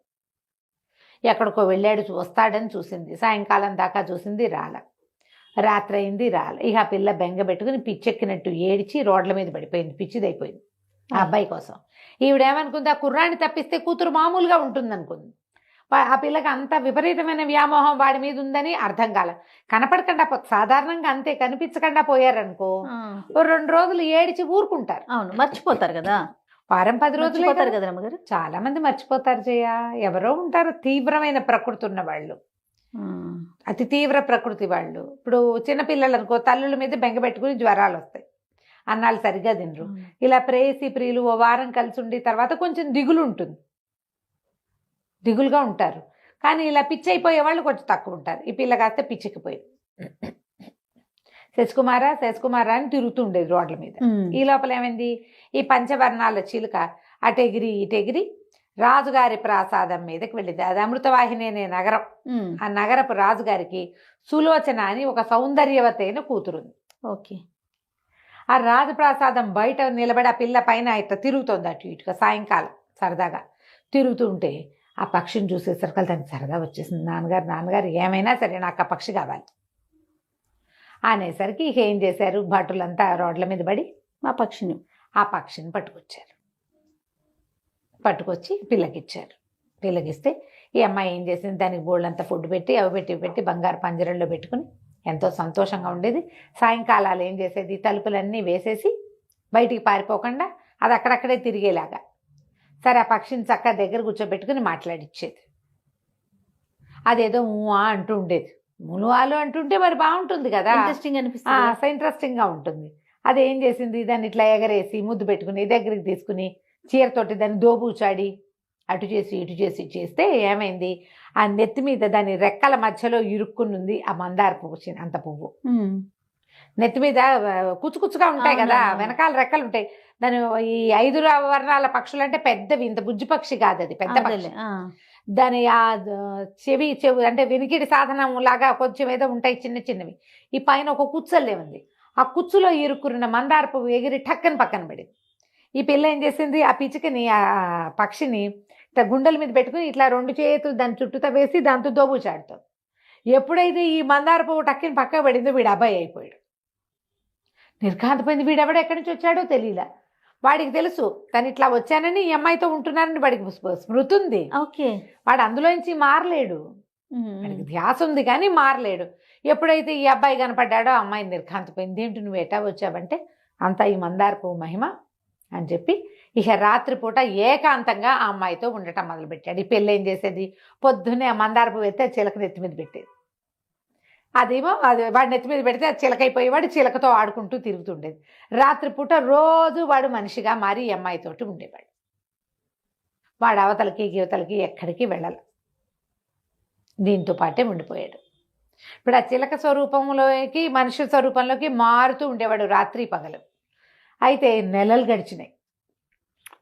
[SPEAKER 3] ఎక్కడికో వెళ్ళాడు, వస్తాడని చూసింది, సాయంకాలం దాకా చూసింది, రాత్రి అయింది, ఇక ఆ పిల్ల బెంగ పెట్టుకుని పిచ్చెక్కినట్టు ఏడిచి రోడ్ల మీద పడిపోయింది, పిచ్చిదైపోయింది ఆ అబ్బాయి కోసం. ఈవిడేమనుకుంది, ఆ కుర్రాన్ని తప్పిస్తే కూతురు మామూలుగా ఉంటుంది అనుకుంది. ఆ పిల్లకి అంత విపరీతమైన వ్యామోహం వాడి మీద ఉందని అర్థం కాల. కనపడకుండా సాధారణంగా అంతే, కనిపించకుండా పోయారనుకో 2 రోజులు ఏడిచి ఊరుకుంటారు.
[SPEAKER 2] అవును, మర్చిపోతారు కదా,
[SPEAKER 3] వారం 10 రోజులు
[SPEAKER 2] పోతారు కదా అమ్మగారు.
[SPEAKER 3] చాలా మంది మర్చిపోతారు జయ, ఎవరో ఉంటారు తీవ్రమైన ప్రకృతి ఉన్న వాళ్ళు, అతి తీవ్ర ప్రకృతి వాళ్ళు. ఇప్పుడు చిన్నపిల్లలు అనుకో, తల్లుల మీద బెంగ పెట్టుకుని జ్వరాలు వస్తాయి, అన్నాళ్ళు సరిగ్గా తినరు. ఇలా ప్రేయసి ప్రియులు ఓ వారం కలిసి ఉండి తర్వాత కొంచెం దిగులు ఉంటుంది, దిగులుగా ఉంటారు. కానీ ఇలా పిచ్చి అయిపోయే వాళ్ళు కొంచెం తక్కువ ఉంటారు. ఈ పిల్ల కాస్తే పిచ్చికిపోయింది. శశికుమారా అని తిరుగుతూ ఉండేది రోడ్ల మీద. ఈ లోపల ఏమైంది, ఈ పంచవర్ణాల చిలుక అటెగిరి ఇటెగిరి రాజుగారి ప్రాసాదం మీదకి వెళ్ళింది. అది అమృతవాహిని అనే నగరం. ఆ నగరపు రాజుగారికి సులోచన అని ఒక సౌందర్యవతైన కూతురుంది.
[SPEAKER 2] ఓకే.
[SPEAKER 3] ఆ రాజప్రాసాదం బయట నిలబడి ఆ పిల్ల పైన ఇట్లా తిరుగుతోంది అటు ఇటుగా. సాయంకాలం సరదాగా తిరుగుతూ ఉంటే ఆ పక్షిని చూసేసరికి దానికి సరదా వచ్చేసింది. నాన్నగారు ఏమైనా సరే నాకు ఆ పక్షి కావాలి అనేసరికి ఇక ఏం చేశారు, భటులంతా రోడ్ల మీద పడి
[SPEAKER 2] ఆ పక్షిని
[SPEAKER 3] పట్టుకొచ్చి పిల్లకిచ్చారు. పిల్లకిస్తే ఈ అమ్మాయి ఏం చేసింది, దానికి బోళ్ళంతా ఫుడ్ పెట్టి అవి పెట్టి బంగారు పంజరంలో పెట్టుకుని ఎంతో సంతోషంగా ఉండేది. సాయంకాలాలు ఏం చేసేది, తలుపులన్నీ వేసేసి బయటికి పారిపోకుండా అది అక్కడక్కడే తిరిగేలాగా సరే ఆ పక్షిని చక్కగా దగ్గర కూర్చోబెట్టుకుని మాట్లాడిచ్చేది. అదేదో ఊహా అంటూ ఉండేది. మునువాలు అంటుంటే మరి బాగుంటుంది కదా,
[SPEAKER 2] ఇంట్రెస్టింగ్ అనిపిస్తుంది,
[SPEAKER 3] ఇంట్రెస్టింగ్గా ఉంటుంది. అది ఏం చేసింది, దాన్ని ఇట్లా ఎగరేసి ముద్దు పెట్టుకుని దగ్గరికి తీసుకుని చీరతోటి దాన్ని దోబూచాడి అటు చేసి ఇటు చేసి చేస్తే ఏమైంది, ఆ నెత్తి మీద దాని రెక్కల మధ్యలో ఇరుక్కునుంది ఆ మందార పువ్వు, అంత పువ్వు నెత్తి మీద కుచ్చుకుచ్చుగా ఉంటాయి కదా, వెనకాల రెక్కలు ఉంటాయి. దాని ఈ 5 వర్ణాల పక్షులు అంటే పెద్దవి, ఇంత బుజ్జి పక్షి కాదు అది, పెద్ద పక్షి. దాని ఆ చెవి అంటే వినికిడి సాధనం లాగా కొంచెం ఏదో ఉంటాయి చిన్నవి. ఈ పైన ఒక కుచ్చల్లే ఉంది. ఆ కుచ్చులో ఇరుక్కున్న మందార పువ్వు ఎగిరి టక్కని పక్కన పడింది. ఈ పిల్ల ఏం చేసింది, ఆ పిచ్చికని ఆ పక్షిని ఇట్లా గుండెల మీద పెట్టుకుని ఇట్లా 2 చేతులు దాని చుట్టూతో వేసి దాంతో దోబూచాడుతాం. ఎప్పుడైతే ఈ మందార పువ్వు టక్కని పక్క పడిందో వీడు అబ్బాయి అయిపోయాడు. నిర్ఘాంతపోయింది. వీడెవడో ఎక్కడి నుంచి వచ్చాడో తెలియలే. వాడికి తెలుసు తను ఇట్లా వచ్చానని ఈ అమ్మాయితో ఉంటున్నానని వాడికి స్మృతి ఉంది.
[SPEAKER 2] ఓకే.
[SPEAKER 3] వాడు అందులోంచి మారలేడు, వాడికి ధ్యాస ఉంది కానీ మారలేడు. ఎప్పుడైతే ఈ అబ్బాయి కనపడ్డాడో అమ్మాయి నిర్ఘాంతపోయింది. ఏంటి నువ్వు ఎటా వచ్చావంటే అంతా ఈ మందార పువ్వు మహిమ అని చెప్పి ఇక రాత్రిపూట ఏకాంతంగా ఆ అమ్మాయితో ఉండటం మొదలుపెట్టాడు. ఈ పెళ్ళి ఏం చేసేది, పొద్దున్నే ఆ మందార పువ్వు ఎత్తే చిలక నెత్తి మీద పెట్టేది. అదేమో అది వాడి నెత్తి మీద పెడితే అది చిలకైపోయేవాడు, చిలకతో ఆడుకుంటూ తిరుగుతుండేది. రాత్రిపూట రోజు వాడు మనిషిగా మారి ఈ అమ్మాయితోటి ఉండేవాడు. వాడు అవతలకి యువతలకి ఎక్కడికి వెళ్ళాలి, దీంతో పాటే ఉండిపోయాడు. ఇప్పుడు ఆ చిలక స్వరూపంలోకి మనిషి స్వరూపంలోకి మారుతూ ఉండేవాడు రాత్రి పగలు. అయితే నెలలు గడిచినాయి.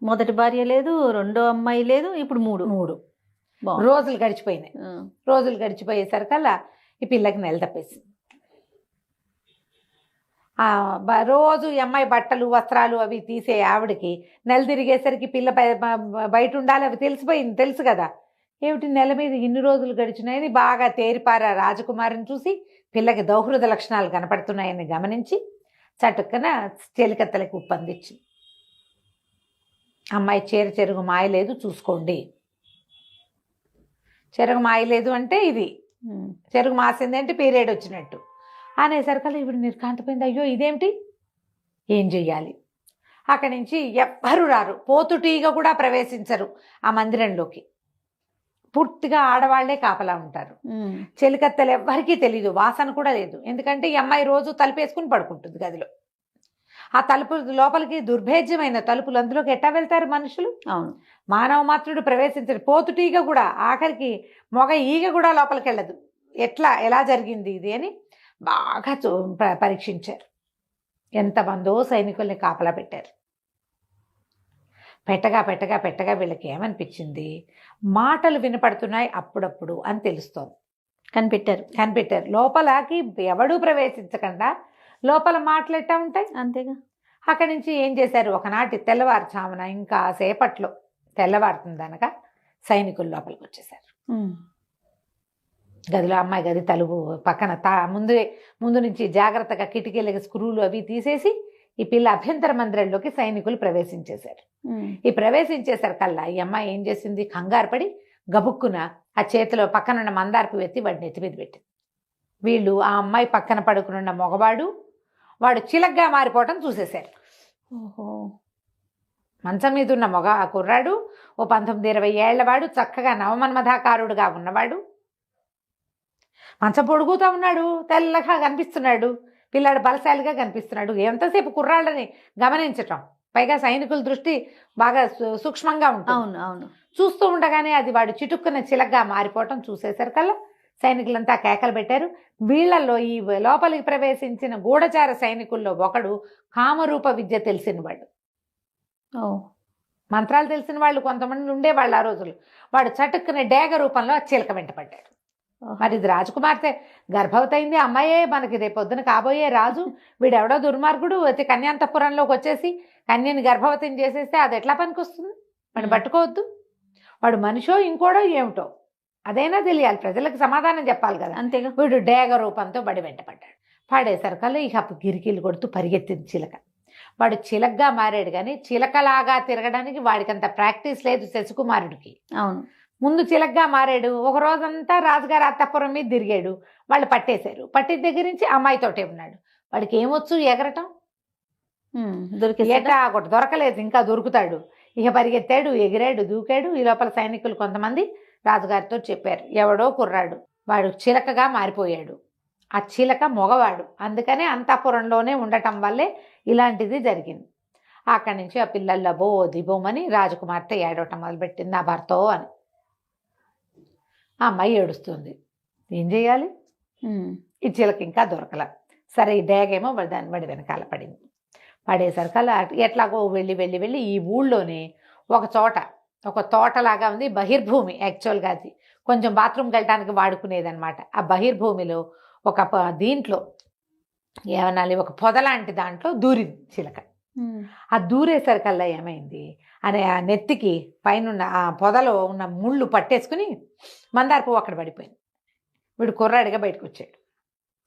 [SPEAKER 2] మొదటి భార్య లేదు, రెండో అమ్మాయి లేదు, ఇప్పుడు మూడు
[SPEAKER 3] రోజులు గడిచిపోయినాయి. రోజులు గడిచిపోయేసరికల్లా ఈ పిల్లకి నెల తప్పేసింది. రోజు ఈ అమ్మాయి బట్టలు వస్త్రాలు అవి తీసే ఆవిడకి నెల తిరిగేసరికి పిల్ల బయట ఉండాలి, అవి తెలుసు కదా. ఏమిటి నెల మీద ఇన్ని రోజులు గడిచినాయని బాగా తేరిపారా రాజకుమారిని చూసి పిల్లకి దౌహృద లక్షణాలు కనపడుతున్నాయని గమనించి చటుక్కన చెలికత్తలకి ఉప్పందించింది. అమ్మాయి చెరుగు మాయలేదు చూసుకోండి. చెరుగు మాయలేదు అంటే ఇది, చెరుగు మాసింది అంటే పీరియడ్ వచ్చినట్టు అనేసరికల్లా ఇప్పుడు నిర్ఘాంతపోయింది. అయ్యో ఇదేమిటి, ఏం చెయ్యాలి? అక్కడి నుంచి ఎవ్వరు రారు, పోతుటీగ కూడా ప్రవేశించరు ఆ మందిరంలోకి. పూర్తిగా ఆడవాళ్లే కాపలా ఉంటారు. చెలికత్తెలు ఎవ్వరికీ తెలీదు, వాసన కూడా లేదు. ఎందుకంటే ఈ అమ్మాయి రోజు తలుపేసుకుని పడుకుంటుంది గదిలో. ఆ తలుపు లోపలికి దుర్భేద్యమైన తలుపులు, అందులోకి ఎట్టా వెళ్తారు మనుషులు?
[SPEAKER 2] అవును,
[SPEAKER 3] మానవ మాత్రుడు ప్రవేశించడు. పోతుటీగ కూడా, ఆఖరికి మొగ ఈగ కూడా లోపలికి వెళ్ళదు. ఎలా జరిగింది ఇది అని బాగా పరీక్షించారు. ఎంతమందో సైనికుల్ని కాపలా పెట్టారు. పెట్టగా వీళ్ళకి ఏమనిపించింది, మాటలు వినపడుతున్నాయి అప్పుడప్పుడు అని తెలుస్తోంది. కనిపెట్టారు. లోపలకి ఎవడూ ప్రవేశించకుండా లోపల మాటలు ఎట్టా ఉంటాయి,
[SPEAKER 2] అంతేగా.
[SPEAKER 3] అక్కడి నుంచి ఏం చేశారు, ఒకనాటి తెల్లవారుచామున ఇంకా సేపట్లో తెల్లవారుతుందనగా సైనికులు లోపలికి వచ్చేసారు. గదిలో అమ్మాయి గది తలుపు పక్కన ముందు నుంచి జాగ్రత్తగా కిటికీలకి స్క్రూలు అవి తీసేసి ఈ పిల్ల అభ్యంతర మందిరంలోకి సైనికులు ప్రవేశించేశారు. ఈ ప్రవేశించేసరికల్లా ఈ అమ్మాయి ఏం చేసింది, కంగారు పడి గబుక్కున ఆ చేతిలో పక్కనున్న మందారపు ఎత్తి వాడిని నెత్తి మీద పెట్టింది. వీళ్ళు ఆ అమ్మాయి పక్కన పడుకున్న మగవాడు వాడు చిలగ్గా మారిపోవటం చూసేశారు.
[SPEAKER 2] ఓహో,
[SPEAKER 3] మంచం మీద ఉన్న ఆ కుర్రాడు ఓ 19-20 ఏళ్లవాడు, చక్కగా నవమన్మధాకారుడుగా ఉన్నవాడు, మంచం పొడుగుతూ ఉన్నాడు, తెల్లగా కనిపిస్తున్నాడు. పిల్లాడు బలశాలిగా కనిపిస్తున్నాడు. ఎంతసేపు కుర్రాళ్ళని గమనించటం, పైగా సైనికుల దృష్టి బాగా సూక్ష్మంగా ఉంటుంది.
[SPEAKER 2] అవును.
[SPEAKER 3] చూస్తూ ఉండగానే అది వాడు చిటుక్కున చిలగ్గా మారిపోవటం చూసేసరికల్లా సైనికులంతా కేకలు పెట్టారు. వీళ్ళల్లో ఈ లోపలికి ప్రవేశించిన గూఢచార సైనికుల్లో ఒకడు కామరూప విద్య తెలిసిన వాడు, మంత్రాలు తెలిసిన వాళ్ళు కొంతమంది ఉండేవాళ్ళు ఆ రోజులు. వాడు చటుక్కునే డేగ రూపంలో ఆ చిలక వెంట పడ్డాడు. మరి ఇది రాజకుమార్తె గర్భవతి అయింది, అమ్మాయే మనకి రేపొద్దున కాబోయే రాజు, వీడెవడో దుర్మార్గుడు అతి కన్యాంతఃపురంలోకి వచ్చేసి కన్యని గర్భవతిని చేసేస్తే అది ఎట్లా పనికొస్తుంది? వాడిని పట్టుకోవద్దు. వాడు మనిషో ఇంకోడో ఏమిటో అదైనా తెలియాలి, ప్రజలకు సమాధానం చెప్పాలి కదా.
[SPEAKER 2] అంతేగా.
[SPEAKER 3] వీడు డేగ రూపంతో బడి వెంట పడ్డాడు. పడేసరికల్లా ఇక గిరికీలు కొడుతూ పరిగెత్తింది చిలక. వాడు చిలకగా మారాడు, కానీ చిలకలాగా తిరగడానికి వాడికంత ప్రాక్టీస్ లేదు శశికుమారుడికి.
[SPEAKER 2] అవును,
[SPEAKER 3] ముందు చిలకగా మారాడు. ఒక రోజంతా రాజుగారి అత్తపురం మీద తిరిగాడు. వాళ్ళు పట్టేశారు. పట్టిన దగ్గర నుంచి అమ్మాయితోటే ఉన్నాడు. వాడికి ఏమొచ్చు? ఎగరటం. ఏటా ఒకటి దొరకలేదు, ఇంకా దొరుకుతాడు. ఇక పరిగెత్తాడు, ఎగిరాడు, దూకాడు. ఈ లోపల సైనికులు కొంతమంది రాజుగారితో చెప్పారు, ఎవడో కుర్రాడు వాడు చిలకగా మారిపోయాడు. ఆ చిలక మగవాడు, అందుకనే అంతఃపురంలోనే ఉండటం వల్లే ఇలాంటిది జరిగింది. అక్కడి నుంచి ఆ పిల్లల్లో దిబోమని రాజకుమార్తె ఏడవటం మొదలుపెట్టింది, నా భర్తో అని. ఆ అమ్మాయి ఏడుస్తుంది. ఏం చేయాలి? ఈ చిలక ఇంకా దొరకల. సరే, ఈ డేగేమో దాని బడి వెనకాల పడింది. పడేసరికల్లా ఎట్లాగో వెళ్ళి వెళ్ళి వెళ్ళి ఈ ఊళ్ళోనే ఒక చోట, ఒక తోటలాగా ఉంది, బహిర్భూమి యాక్చువల్గా అది, కొంచెం బాత్రూమ్కి వెళ్ళడానికి వాడుకునేది అనమాట. ఆ బహిర్భూమిలో ఒక దీంట్లో ఏమనాలి, ఒక పొదలాంటి దాంట్లో దూరింది చిలక. ఆ దూరేసరికల్లా ఏమైంది అనే ఆ నెత్తికి పైన ఆ పొదలో ఉన్న ముళ్ళు పట్టేసుకుని మందార పువ్వు అక్కడ పడిపోయింది. వీడు కుర్రాడిగా బయటకు వచ్చాడు.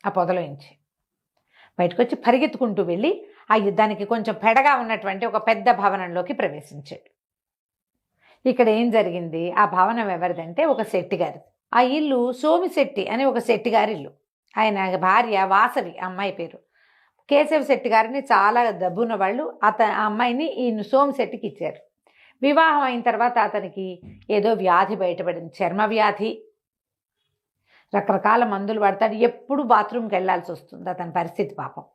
[SPEAKER 3] ఆ పొదలో నుంచి బయటకు వచ్చి పరిగెత్తుకుంటూ వెళ్ళి ఆ యుద్ధానికి కొంచెం పెడగా ఉన్నటువంటి ఒక పెద్ద భవనంలోకి ప్రవేశించాడు. ఇక్కడ ఏం జరిగింది? ఆ భవనం ఎవరిదంటే ఒక శెట్టి గారిది. ఆ ఇల్లు సోమిశెట్టి అని ఒక శెట్టి గారి ఇల్లు. ఆయన భార్య వాసవి, అమ్మాయి పేరు. కేశవ శెట్టి గారిని చాలా డబ్బున్న వాళ్ళు ఆ అమ్మాయిని ఈ సోమిశెట్టికి ఇచ్చారు. వివాహం అయిన తర్వాత అతనికి ఏదో వ్యాధి బయటపడింది, చర్మ వ్యాధి. రకరకాల మందులు పడతాడు, ఎప్పుడు బాత్రూమ్కి వెళ్లాల్సి వస్తుంది. అతని పరిస్థితి పాపం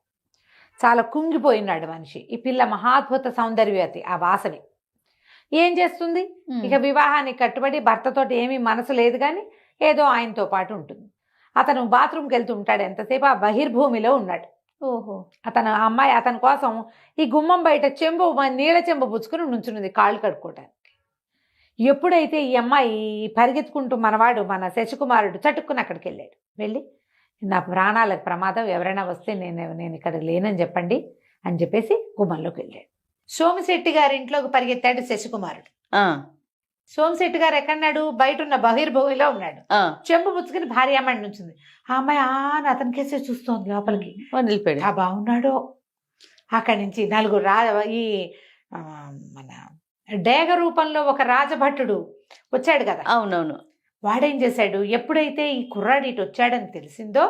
[SPEAKER 3] చాలా కుంగిపోయినాడు మనిషి. ఈ పిల్ల మహాద్భుత సౌందర్యవతి ఆ వాసవి. ఏం చేస్తుంది? ఇక వివాహానికి కట్టుబడి భర్తతోటి ఏమీ మనసు లేదు, కానీ ఏదో ఆయనతో పాటు ఉంటుంది. అతను బాత్రూమ్కి వెళ్తూ ఉంటాడు, ఎంతసేపు ఆ బహిర్భూమిలో ఉన్నాడు.
[SPEAKER 2] ఓహో.
[SPEAKER 3] అమ్మాయి అతని కోసం ఈ గుమ్మం బయట నీళ్ళ చెంబు పుచ్చుకుని నుంచున్నది కాళ్ళు కడుక్కోవడానికి. ఎప్పుడైతే ఈ అమ్మాయి పరిగెత్తుకుంటూ మన శశికుమారుడు చటుక్కుని అక్కడికి వెళ్ళాడు. వెళ్ళి, నా ప్రాణాలకు ప్రమాదం, ఎవరైనా వస్తే నేను ఇక్కడ లేనని చెప్పండి అని చెప్పేసి గుమ్మంలోకి వెళ్ళాడు. సోమిశెట్టి గారి ఇంట్లోకి పరిగెత్తాడు శశికుమారుడు. సోమిశెట్టి గారు ఎక్కడున్నాడు? బయట ఉన్న బహిర్భూమిలో ఉన్నాడు. చెంబు పుచ్చుకుని భార్యామణి నుంచింది. ఆ అమ్మాయి అతని కేసే చూస్తోంది లోపలికి. బాగున్నాడో. అక్కడి నుంచి నలుగురు ఈ మన డేగ రూపంలో ఒక రాజభట్టుడు వచ్చాడు కదా.
[SPEAKER 2] అవునవును.
[SPEAKER 3] వాడేం చేశాడు? ఎప్పుడైతే ఈ కుర్రాడు ఇటు వచ్చాడని తెలిసిందో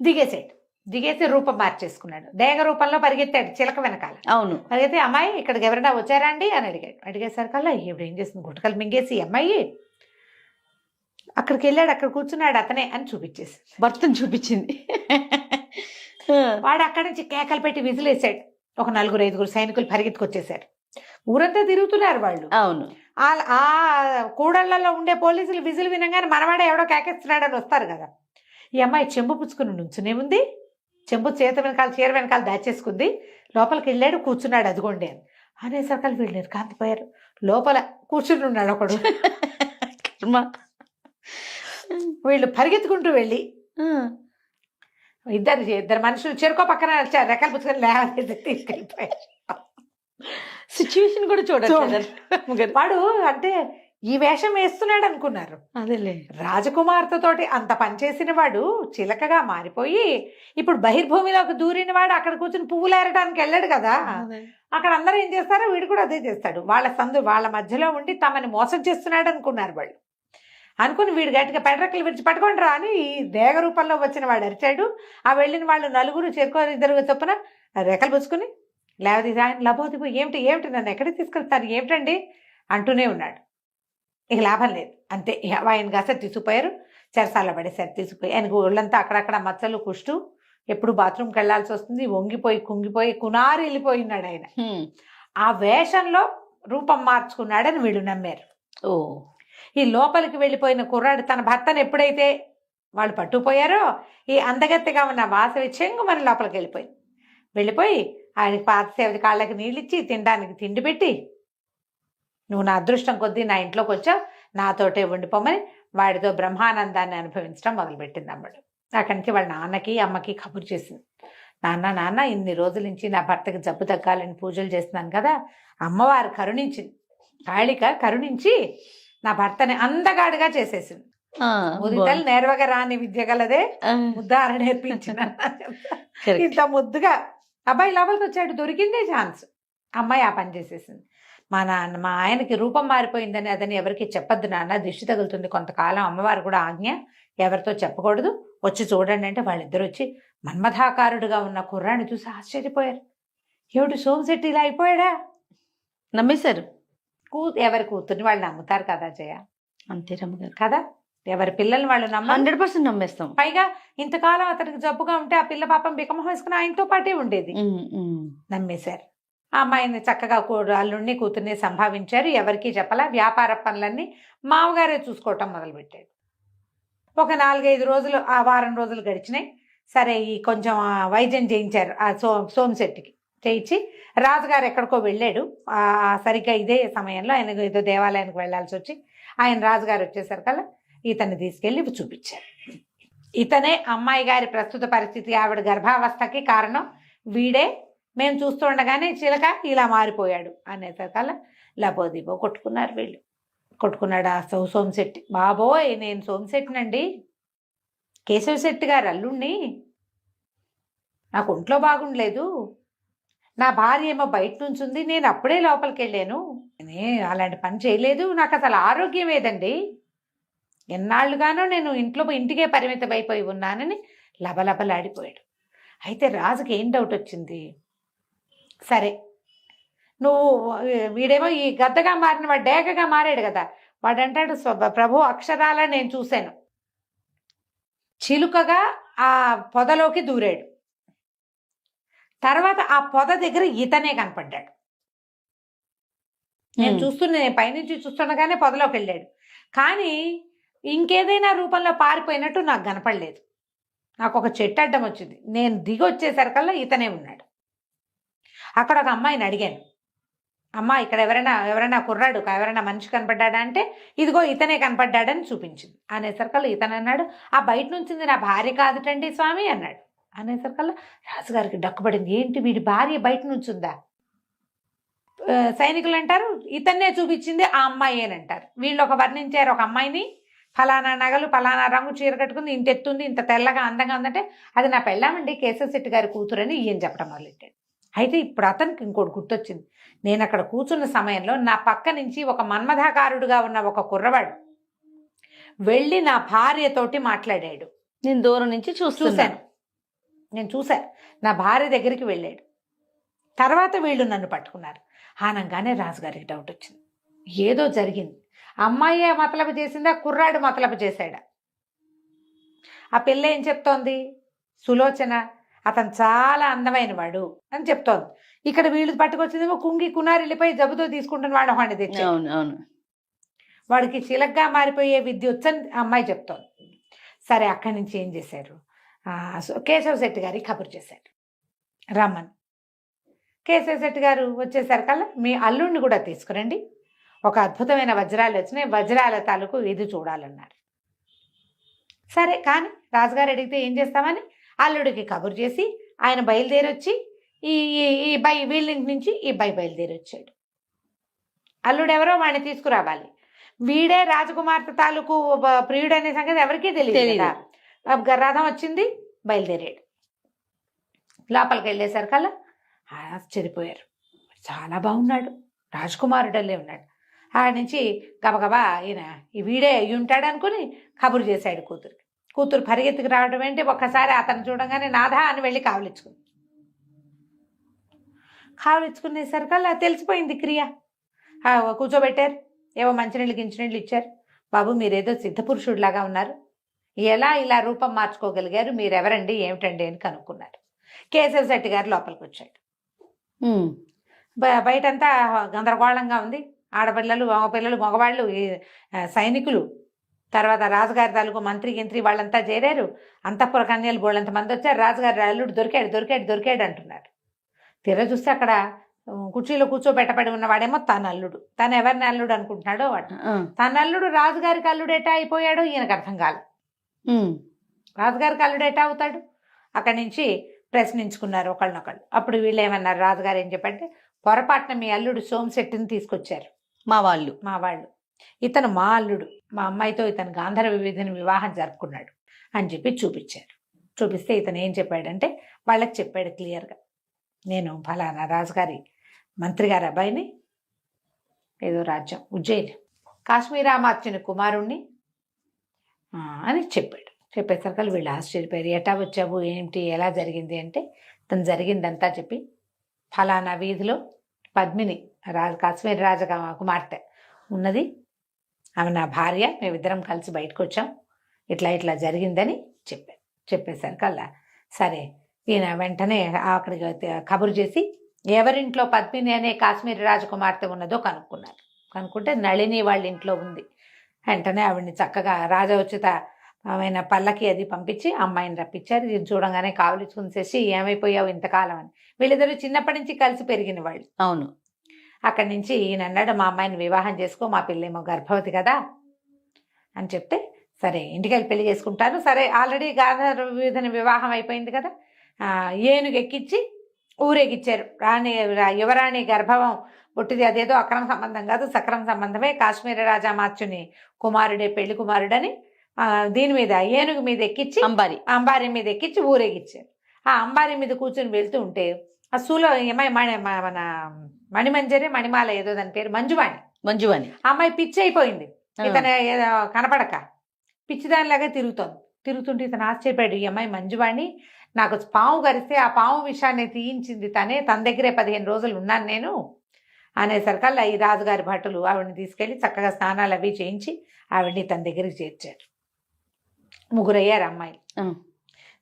[SPEAKER 3] దిగేసి రూపం మార్చేసుకున్నాడు. డేగ రూపంలో పరిగెత్తాడు చిలక వెనకాల.
[SPEAKER 2] అవును.
[SPEAKER 3] పరిగెత్తి, అమ్మాయి ఇక్కడికి ఎవరైనా వచ్చారా అండి అని అడిగాడు. అడిగేసరికల్లా ఇప్పుడు ఏం చేస్తుంది, గుట్టకలు మింగేసి అమ్మాయి అక్కడికి వెళ్ళాడు. అక్కడ కూర్చున్నాడు, అతనే అని చూపించేసి
[SPEAKER 2] భర్తను చూపించింది.
[SPEAKER 3] వాడు అక్కడి నుంచి కేకలు పెట్టి విజిలేసాడు. ఒక 4-5 సైనికులు పరిగెత్తుకొచ్చేసారు. ఊరంతా తిరుగుతున్నారు వాళ్ళు.
[SPEAKER 2] అవును.
[SPEAKER 3] ఆ కూడళ్లలో ఉండే పోలీసులు విజిల్ వినగానే మనవాడే ఎవడో కేకేస్తున్నాడని వస్తారు కదా. ఈ అమ్మాయి చెంబు పుచ్చుకుని నుంచునే ఉంది. చెంబు చీర వెనకాల దాచేసుకుంది. లోపలికి వెళ్ళాడు, కూర్చున్నాడు. అదిగోండి అని అనేసరికలు వీళ్ళు కాంతిపోయారు. లోపల కూర్చుని ఉన్నాడు ఒకడు. వీళ్ళు పరిగెత్తుకుంటూ వెళ్ళి ఇద్దరు మనుషులు చెరుకో పక్కన వచ్చారు. రెక్కలు పుచ్చుకొని లేవలేదు, తీసుకెళ్ళిపోయారు.
[SPEAKER 2] సిచ్యువేషన్ కూడా చూడండి.
[SPEAKER 3] వాడు అంటే ఈ వేషం వేస్తున్నాడు అనుకున్నారు.
[SPEAKER 2] అదేలే,
[SPEAKER 3] రాజకుమార్తెతోటి అంత పనిచేసిన వాడు చిలకగా మారిపోయి ఇప్పుడు బహిర్భూమిలోకి దూరిన వాడు అక్కడ కూర్చుని పువ్వులు ఏరడానికి వెళ్ళాడు కదా. అక్కడ అందరూ ఏం చేస్తారో వీడు కూడా అదే చేస్తాడు. వాళ్ళ మధ్యలో ఉండి తమని మోసం చేస్తున్నాడు అనుకున్నారు వాళ్ళు. అనుకుని వీడు గట్టిగా పెడరెక్కలు విడిచి పట్టుకొని రా అని ఈ దేగ రూపంలో వచ్చిన వాడు అరిచాడు. ఆ వెళ్ళిన వాళ్ళు 4 చెరుకు చొప్పున రెక్కలు పుచ్చుకుని లేవది లబోదిపో ఏమిటి నన్ను ఎక్కడికి తీసుకెళ్తారు ఏమిటండి అంటూనే ఉన్నాడు. ఇక లాభం లేదు, అంతే. ఆయన కాసరి తీసుకుపోయారు, చెరసాల పడేసారు. తీసుకుపోయి ఆయనకు ఒళ్ళంతా అక్కడక్కడ మచ్చలు, కుష్టు, ఎప్పుడు బాత్రూమ్కి వెళ్లాల్సి వస్తుంది. వంగిపోయి కుంగిపోయి కునారి వెళ్ళిపోయినాడు ఆయన. ఆ వేషంలో రూపం మార్చుకున్నాడని వీళ్ళు నమ్మారు.
[SPEAKER 2] ఓ,
[SPEAKER 3] ఈ లోపలికి వెళ్ళిపోయిన కుర్రాడు తన భర్తను ఎప్పుడైతే వాళ్ళు పట్టుకుపోయారో ఈ అందగత్తెగా ఉన్న వాసవి చెంగుమని లోపలికి వెళ్ళిపోయి ఆయనకి పాతసేవది కాళ్ళకి నీళ్ళిచ్చి తినడానికి తిండి పెట్టి నువ్వు నా అదృష్టం కొద్దీ నా ఇంట్లోకి వచ్చావు, నాతోటే ఉండిపోమని వాడితో బ్రహ్మానందాన్ని అనుభవించడం మొదలుపెట్టింది అమ్మడు. అక్కడి నుంచి వాళ్ళ నాన్నకి అమ్మకి కబురు చేసింది. నాన్న ఇన్ని రోజుల నుంచి నా భర్తకి జబ్బు తగ్గాలని పూజలు చేస్తున్నాను కదా, అమ్మవారు కరుణించింది, కాళిక కరుణించి నా భర్తని అందగాడుగా చేసేసింది. ముదితలు నేర్వగా రాని విద్య గలదే ముద్దార నేర్పించిన ఇంత ముద్దుగా అబ్బాయి లోపలికి వచ్చాడు, దొరికిందే ఛాన్స్. అమ్మాయి ఆ పని చేసేసింది. మా ఆయనకి రూపం మారిపోయిందని అదని ఎవరికి చెప్పొద్దు నాన్న, దిష్టి తగులుతుంది కొంతకాలం, అమ్మవారు కూడా ఆజ్ఞ, ఎవరితో చెప్పకూడదు, వచ్చి చూడండి అంటే వాళ్ళిద్దరు వచ్చి మన్మథాకారుడుగా ఉన్న కుర్రాన్ని చూసి ఆశ్చర్యపోయారు. ఏమిటి సోమశెట్టి ఇలా అయిపోయాడా?
[SPEAKER 2] నమ్మేశారు.
[SPEAKER 3] ఎవరి కూతుర్ని వాళ్ళు నమ్ముతారు కదా జయ,
[SPEAKER 2] అంతే రమ్మగారు
[SPEAKER 3] కదా, ఎవరి పిల్లల్ని వాళ్ళు
[SPEAKER 2] 100% నమ్మేస్తాం.
[SPEAKER 3] పైగా ఇంతకాలం అతనికి జబ్బుగా ఉంటే ఆ పిల్ల పాపం బికమం వేసుకుని ఆయనతో పాటే ఉండేది. నమ్మేశారు. ఆ అమ్మాయిని చక్కగా అల్లుడిని కూతుర్ని సంభావించారు, ఎవరికి చెప్పలా. వ్యాపార పనులన్నీ మామగారే చూసుకోవటం మొదలుపెట్టాడు. ఒక 4-5 రోజులు, ఆ వారం రోజులు గడిచినాయి. సరే ఈ కొంచెం వైద్యం చేయించారు ఆ సోమశెట్టికి. చేయించి రాజుగారు ఎక్కడికో వెళ్ళాడు. సరిగ్గా ఇదే సమయంలో ఆయన ఏదో దేవాలయానికి వెళ్ళాల్సి వచ్చి ఆయన రాజుగారు వచ్చేసరికల్లా ఇతన్ని తీసుకెళ్ళి చూపించారు. ఇతనే అమ్మాయి గారి ప్రస్తుత పరిస్థితి, ఆవిడ గర్భావస్థకి కారణం వీడే, మేము చూస్తుండగానే చిలక ఇలా మారిపోయాడు అనేసరికల్లా లబోదిబో కొట్టుకున్నారు వీళ్ళు. కొట్టుకున్నాడు ఆ సోమశెట్టి. బాబోయ్ నేను సోమశెట్టినండి, కేశవ శెట్టి గారు అల్లుణ్ణి, నాకు ఒంట్లో బాగుండలేదు, నా భార్య ఏమో బయట నుంచి ఉంది, నేను అప్పుడే లోపలికి వెళ్ళాను, అలాంటి పని చేయలేదు, నాకు అసలు ఆరోగ్యం ఏదండి, ఎన్నాళ్ళుగానో నేను ఇంటికే పరిమితం అయిపోయి ఉన్నానని లబలబలాడిపోయాడు. అయితే రాజుకి ఏం డౌట్ వచ్చింది, సరే నువ్వు వీడేమో ఈ గద్దగా మారిన వాడు డేగగా మారాడు కదా, వాడంటాడు ప్రభు అక్షరాల నేను చూశాను, చిలుకగా ఆ పొదలోకి దూరాడు, తర్వాత ఆ పొద దగ్గర ఇతనే కనపడ్డాడు, నేను పైనుంచి చూస్తుండగానే పొదలోకి వెళ్ళాడు, కానీ ఇంకేదైనా రూపంలో పారిపోయినట్టు నాకు కనపడలేదు, నాకు ఒక చెట్టు అడ్డం వచ్చింది, నేను దిగి వచ్చేసరికల్లా ఇతనే ఉన్నాడు. అక్కడ ఒక అమ్మాయిని అడిగాను, అమ్మ ఇక్కడ ఎవరైనా కుర్రాడు ఎవరైనా మనిషి కనపడ్డాడా అంటే ఇదిగో ఇతనే కనపడ్డాడని చూపించింది. అనేసరికల్లా ఇతను అన్నాడు, ఆ బయట నుంచి నా భార్య కాదుటండి స్వామి అన్నాడు. అనేసరికల్లా రాజుగారికి డక్కుపడింది, ఏంటి వీడి భార్య బయట నుంచి ఉందా? సైనికులు అంటారు ఇతన్నే చూపించింది ఆ అమ్మాయి అని అంటారు. వీళ్ళు ఒక వర్ణించారు ఒక అమ్మాయిని, ఫలానా నగలు ఫలానా రంగు చీర కట్టుకుంది, ఇంత ఎత్తుంది, ఇంత తెల్లగా అందంగా ఉందంటే అది నా పెళ్ళామండి కేశవ శెట్టి గారి కూతురని ఈయన చెప్పడం మొదలెట్టాడు. అయితే ఇప్పుడు అతనికి ఇంకోటి గుర్తొచ్చింది, నేను అక్కడ కూర్చున్న సమయంలో నా పక్క నుంచి ఒక మన్మథాకారుడుగా ఉన్న ఒక కుర్రవాడు వెళ్ళి నా భార్యతోటి మాట్లాడాడు.
[SPEAKER 2] నేను దూరం నుంచి చూశాను,
[SPEAKER 3] నేను చూశాను, నా భార్య దగ్గరికి వెళ్ళాడు. తర్వాత వీళ్ళు నన్ను పట్టుకున్నారు. ఆనంగానే రాజుగారికి డౌట్ వచ్చింది, ఏదో జరిగింది, అమ్మాయి మతలబు చేసిందా కుర్రాడు మతలబు చేశాడా? ఆ పిల్ల ఏం చెప్తోంది, సులోచన అతను చాలా అందమైన వాడు అని చెప్తోంది. ఇక్కడ వీళ్ళు పట్టుకొచ్చిందేమో కుంగి కునారి వెళ్ళిపోయి జబ్బుతో తీసుకుంటున్న వాడు వాడిని తెచ్చి వాడికి చిలగ్గా మారిపోయే విద్య వచ్చని అమ్మాయి చెప్తోంది. సరే అక్కడి నుంచి ఏం చేశారు, కేశవ శెట్టి గారికి కబురు చేశారు రమ్మని. కేశవ శెట్టి గారు వచ్చేసరికల్లా మీ అల్లుడిని కూడా తీసుకురండి, ఒక అద్భుతమైన వజ్రాలు వచ్చినాయి, వజ్రాల తాలూకు ఇది చూడాలన్నారు. సరే కానీ రాజుగారు అడిగితే ఏం చేస్తామని అల్లుడికి కబురు చేసి ఆయన బయలుదేరి వచ్చి ఈ వీళ్ళింటి నుంచి ఈ బయలుదేరి వచ్చాడు. అల్లుడు ఎవరో వాడిని తీసుకురావాలి, వీడే రాజకుమార్తె తాలూకు ప్రియుడు అనే సంగతి ఎవరికీ తెలియదు. రథం వచ్చింది, బయలుదేరాడు. లోపలికి వెళ్ళేసరికల్లా ఆశ్చర్యపోయారు, చాలా బాగున్నాడు, రాజకుమారుడల్లే ఉన్నాడు. ఆడ నుంచి గబగబా ఈయన ఈ వీడే అయ్యి ఉంటాడు అనుకుని కబురు చేశాడు కూతురికి. కూతురు పరిగెత్తుకు రావడం ఏంటి, ఒక్కసారి అతను చూడంగానే నాథా అని వెళ్ళి కావలించుకునేసరికల్లా తెలిసిపోయింది క్రియ. కూర్చోబెట్టారు, ఏవో మంచినీళ్ళు గించినీళ్ళు ఇచ్చారు. బాబు మీరేదో సిద్ధపురుషుడిలాగా ఉన్నారు, ఎలా ఇలా రూపం మార్చుకోగలిగారు, మీరెవరండి ఏమిటండి అని కనుక్కున్నారు. కేశవ శెట్టి గారు లోపలికి వచ్చాడు. బయటంతా గందరగోళంగా ఉంది, ఆడపిల్లలు మగపిల్లలు మగవాళ్ళు సైనికులు, తర్వాత రాజుగారి తాలూకు మంత్రి గింత్రి వాళ్ళంతా చేరారు. అంతఃపుర కన్యలు బోళ్ళంత మంది వచ్చారు. రాజుగారి అల్లుడు దొరికాడు అంటున్నారు. తీరా చూస్తే అక్కడ కుర్చీలో కూర్చోబెట్టబడి ఉన్నవాడేమో తన అల్లుడు. తను ఎవరిని అల్లుడు అనుకుంటున్నాడో వాడు. తన అల్లుడు రాజుగారికి అల్లుడు ఎటా అయిపోయాడో ఈయనకు అర్థం కాదు. రాజుగారికి అల్లుడు ఎటా అవుతాడు? అక్కడి నుంచి ప్రశ్నించుకున్నారు ఒకళ్ళనొకళ్ళు. అప్పుడు వీళ్ళు ఏమన్నారు, రాజుగారు ఏం చెప్పంటే, పొరపాటున మీ అల్లుడు సోమశెట్టిని తీసుకొచ్చారు మా వాళ్ళు. ఇతను మా అల్లుడు, మా అమ్మాయితో ఇతను గాంధర్వ విధిని వివాహం జరుపుకున్నాడు అని చెప్పి చూపించారు. చూపిస్తే ఇతను ఏం చెప్పాడంటే, వాళ్ళకి చెప్పాడు క్లియర్గా, నేను ఫలానా రాజుగారి మంత్రి గారి అబ్బాయిని, ఏదో రాజ్యం ఉజ్జయిని, కాశ్మీరామాత్యుని కుమారుణ్ణి అని చెప్పాడు. చెప్పేసరికి వీళ్ళు ఆశ్చర్యపోయారు. ఎటా వచ్చావు, ఏంటి, ఎలా జరిగింది అంటే, తను జరిగిందంతా చెప్పి, ఫలానా వీధిలో పద్మిని కాశ్మీర్ రాజ కుమార్తె ఉన్నది, ఆమె నా భార్య, మేమిద్దరం కలిసి బయటకు వచ్చాం, ఇట్లా జరిగిందని చెప్పారు. చెప్పేసరికల్లా సరే ఈయన వెంటనే అక్కడికి కబురు చేసి ఎవరింట్లో పద్మిని అనే కాశ్మీర్ రాజకుమార్తె ఉన్నదో కనుక్కున్నారు. కనుక్కుంటే నళిని వాళ్ళ ఇంట్లో ఉంది. వెంటనే ఆవిడ్ని చక్కగా రాజోచిత ఆమె పల్లకి అది పంపించి అమ్మాయిని రప్పించారు. ఇది చూడంగానే కావలించుకుని చేసి, ఏమైపోయావు ఇంతకాలం అని. వీళ్ళిద్దరూ చిన్నప్పటి నుంచి కలిసి పెరిగిన వాళ్ళు.
[SPEAKER 2] అవును.
[SPEAKER 3] అక్కడి నుంచి ఈయన అన్నాడు, మా అమ్మాయిని వివాహం చేసుకో, మా పిల్లేమో గర్భవతి కదా అని చెప్తే, సరే ఇంటికి వెళ్ళి పెళ్లి చేసుకుంటాను. సరే ఆల్రెడీ గాంధర్వ విధిని వివాహం అయిపోయింది కదా, ఏనుగు ఎక్కించి ఊరేగిచ్చారు. యువరాణి గర్భవం పుట్టిది, అదేదో అక్రమ సంబంధం కాదు, సక్రమ సంబంధమే. కాశ్మీర రాజామాత్యుని కుమారుడే పెళ్లి కుమారుడని దీని మీద ఏనుగు మీద ఎక్కించి అంబారి మీద ఎక్కించి ఊరేగిచ్చారు. ఆ అంబారి మీద కూర్చొని వెళ్తూ ఉంటే ఆ సూలో మన మణిమాల ఏదో దాని పేరు మంజువాణి అమ్మాయి పిచ్చి అయిపోయింది. ఇతను కనపడక పిచ్చిదానిలాగా తిరుగుతుంటే ఇతను ఆశ్చర్యపోయాడు. ఈ అమ్మాయి మంజువాణి, నాకు పాము కరిస్తే ఆ పాము విషయాన్ని తీయించింది తనే, తన దగ్గరే 15 రోజులు ఉన్నాను నేను అనేసరికల్లా ఈ రాజుగారి భటులు ఆవిడని తీసుకెళ్లి చక్కగా స్నానాలు అవి చేయించి ఆవిడ్ని తన దగ్గరికి చేర్చారు. 3 అయ్యారు అమ్మాయిలు.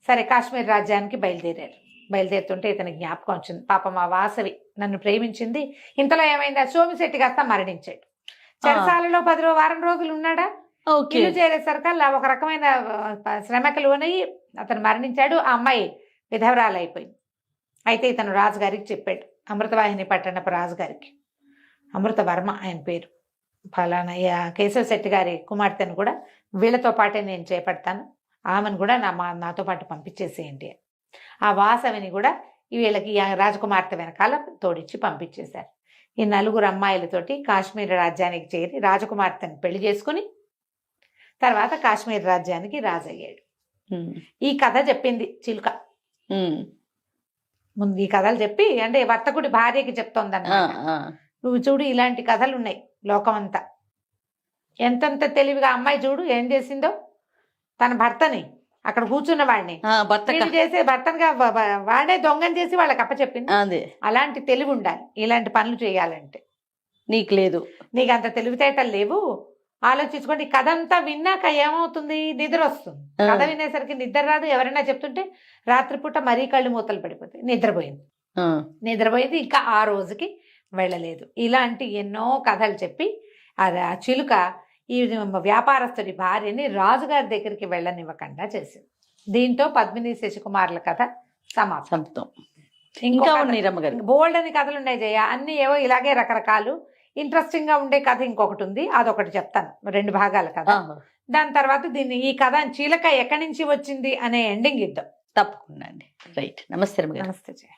[SPEAKER 3] సరే కాశ్మీర్ రాజ్యానికి బయలుదేరుతుంటే ఇతని జ్ఞాపకం వచ్చింది. పాపం ఆ వాసవి నన్ను ప్రేమించింది. ఇంతలో ఏమైంది, సోమిశెట్టి కాస్త మరణించాడు. చెరసాలలో 10 వారం రోజులు ఉన్నాడా. ఇల్లు చేరేసరికల్లా ఒక రకమైన శ్రమకు లోనయ్యి అతను మరణించాడు. ఆ అమ్మాయి విధవరాలు అయిపోయింది. అయితే ఇతను రాజుగారికి చెప్పాడు, అమృతవాహిని పట్టణపు రాజుగారికి, అమృతవర్మ ఆయన పేరు, ఫలానా కేశవ శెట్టి గారి కుమార్తెను కూడా వీళ్ళతో పాటే నేను చేపడతాను, ఆమెను కూడా నాతో పాటు పంపించేసేయండి. ఆ వాసవిని కూడా వీళ్ళకి రాజకుమార్తె వెనకాల తోడిచ్చి పంపించేశారు. ఈ 4 అమ్మాయిలతోటి కాశ్మీర్ రాజ్యానికి చేరి రాజకుమార్తెను పెళ్లి చేసుకుని తర్వాత కాశ్మీర్ రాజ్యానికి రాజయ్యాడు. ఈ కథ చెప్పింది చిలుక. ముందు ఈ కథలు చెప్పి అంటే వర్తకుడి భార్యకి చెప్తోందన్నమాట. నువ్వు చూడు, ఇలాంటి కథలు ఉన్నాయి లోకం అంతా. ఎంతెంత తెలివిగా అమ్మాయి చూడు ఏం చేసిందో, తన భర్తని అక్కడ కూర్చున్న వాడిని చేసే భర్తగా వాడే దొంగని చేసి వాళ్ళకి అప్పచెప్పింది. అలాంటి తెలివి ఉండాలి ఇలాంటి పనులు చేయాలంటే.
[SPEAKER 2] నీకు లేదు,
[SPEAKER 3] నీకు అంత తెలివితేటలు లేవు. ఆలోచించుకోండి. కథ అంతా విన్నాక ఏమవుతుంది, నిద్ర వస్తుంది. కథ వినేసరికి నిద్ర రాదు. ఎవరైనా చెప్తుంటే రాత్రిపూట మరీ కళ్ళు మూతలు పడిపోతాయి. నిద్రపోయింది ఇంకా ఆ రోజుకి వెళ్ళలేదు. ఇలాంటి ఎన్నో కథలు చెప్పి ఆ చిలుక ఈ వ్యాపారస్తుడి భార్యని రాజుగారి దగ్గరికి వెళ్ళనివ్వకుండా చేసింది. దీంతో పద్మిని శశికుమార్ల కథ సమాప్తం. ఇంకా బోల్డ్ అని కథలు ఉన్నాయి జయ, అన్ని ఏవో ఇలాగే రకరకాలు. ఇంట్రెస్టింగ్ గా ఉండే కథ ఇంకొకటి ఉంది, అదొకటి చెప్తాను, 2 భాగాల కథ. దాని తర్వాత ఈ కథ చిలక ఎక్కడి నుంచి వచ్చింది అనే ఎండింగ్ ఇద్దాం.
[SPEAKER 2] తప్పకుండా అండి. రైట్. నమస్తే.
[SPEAKER 3] నమస్తే జయ.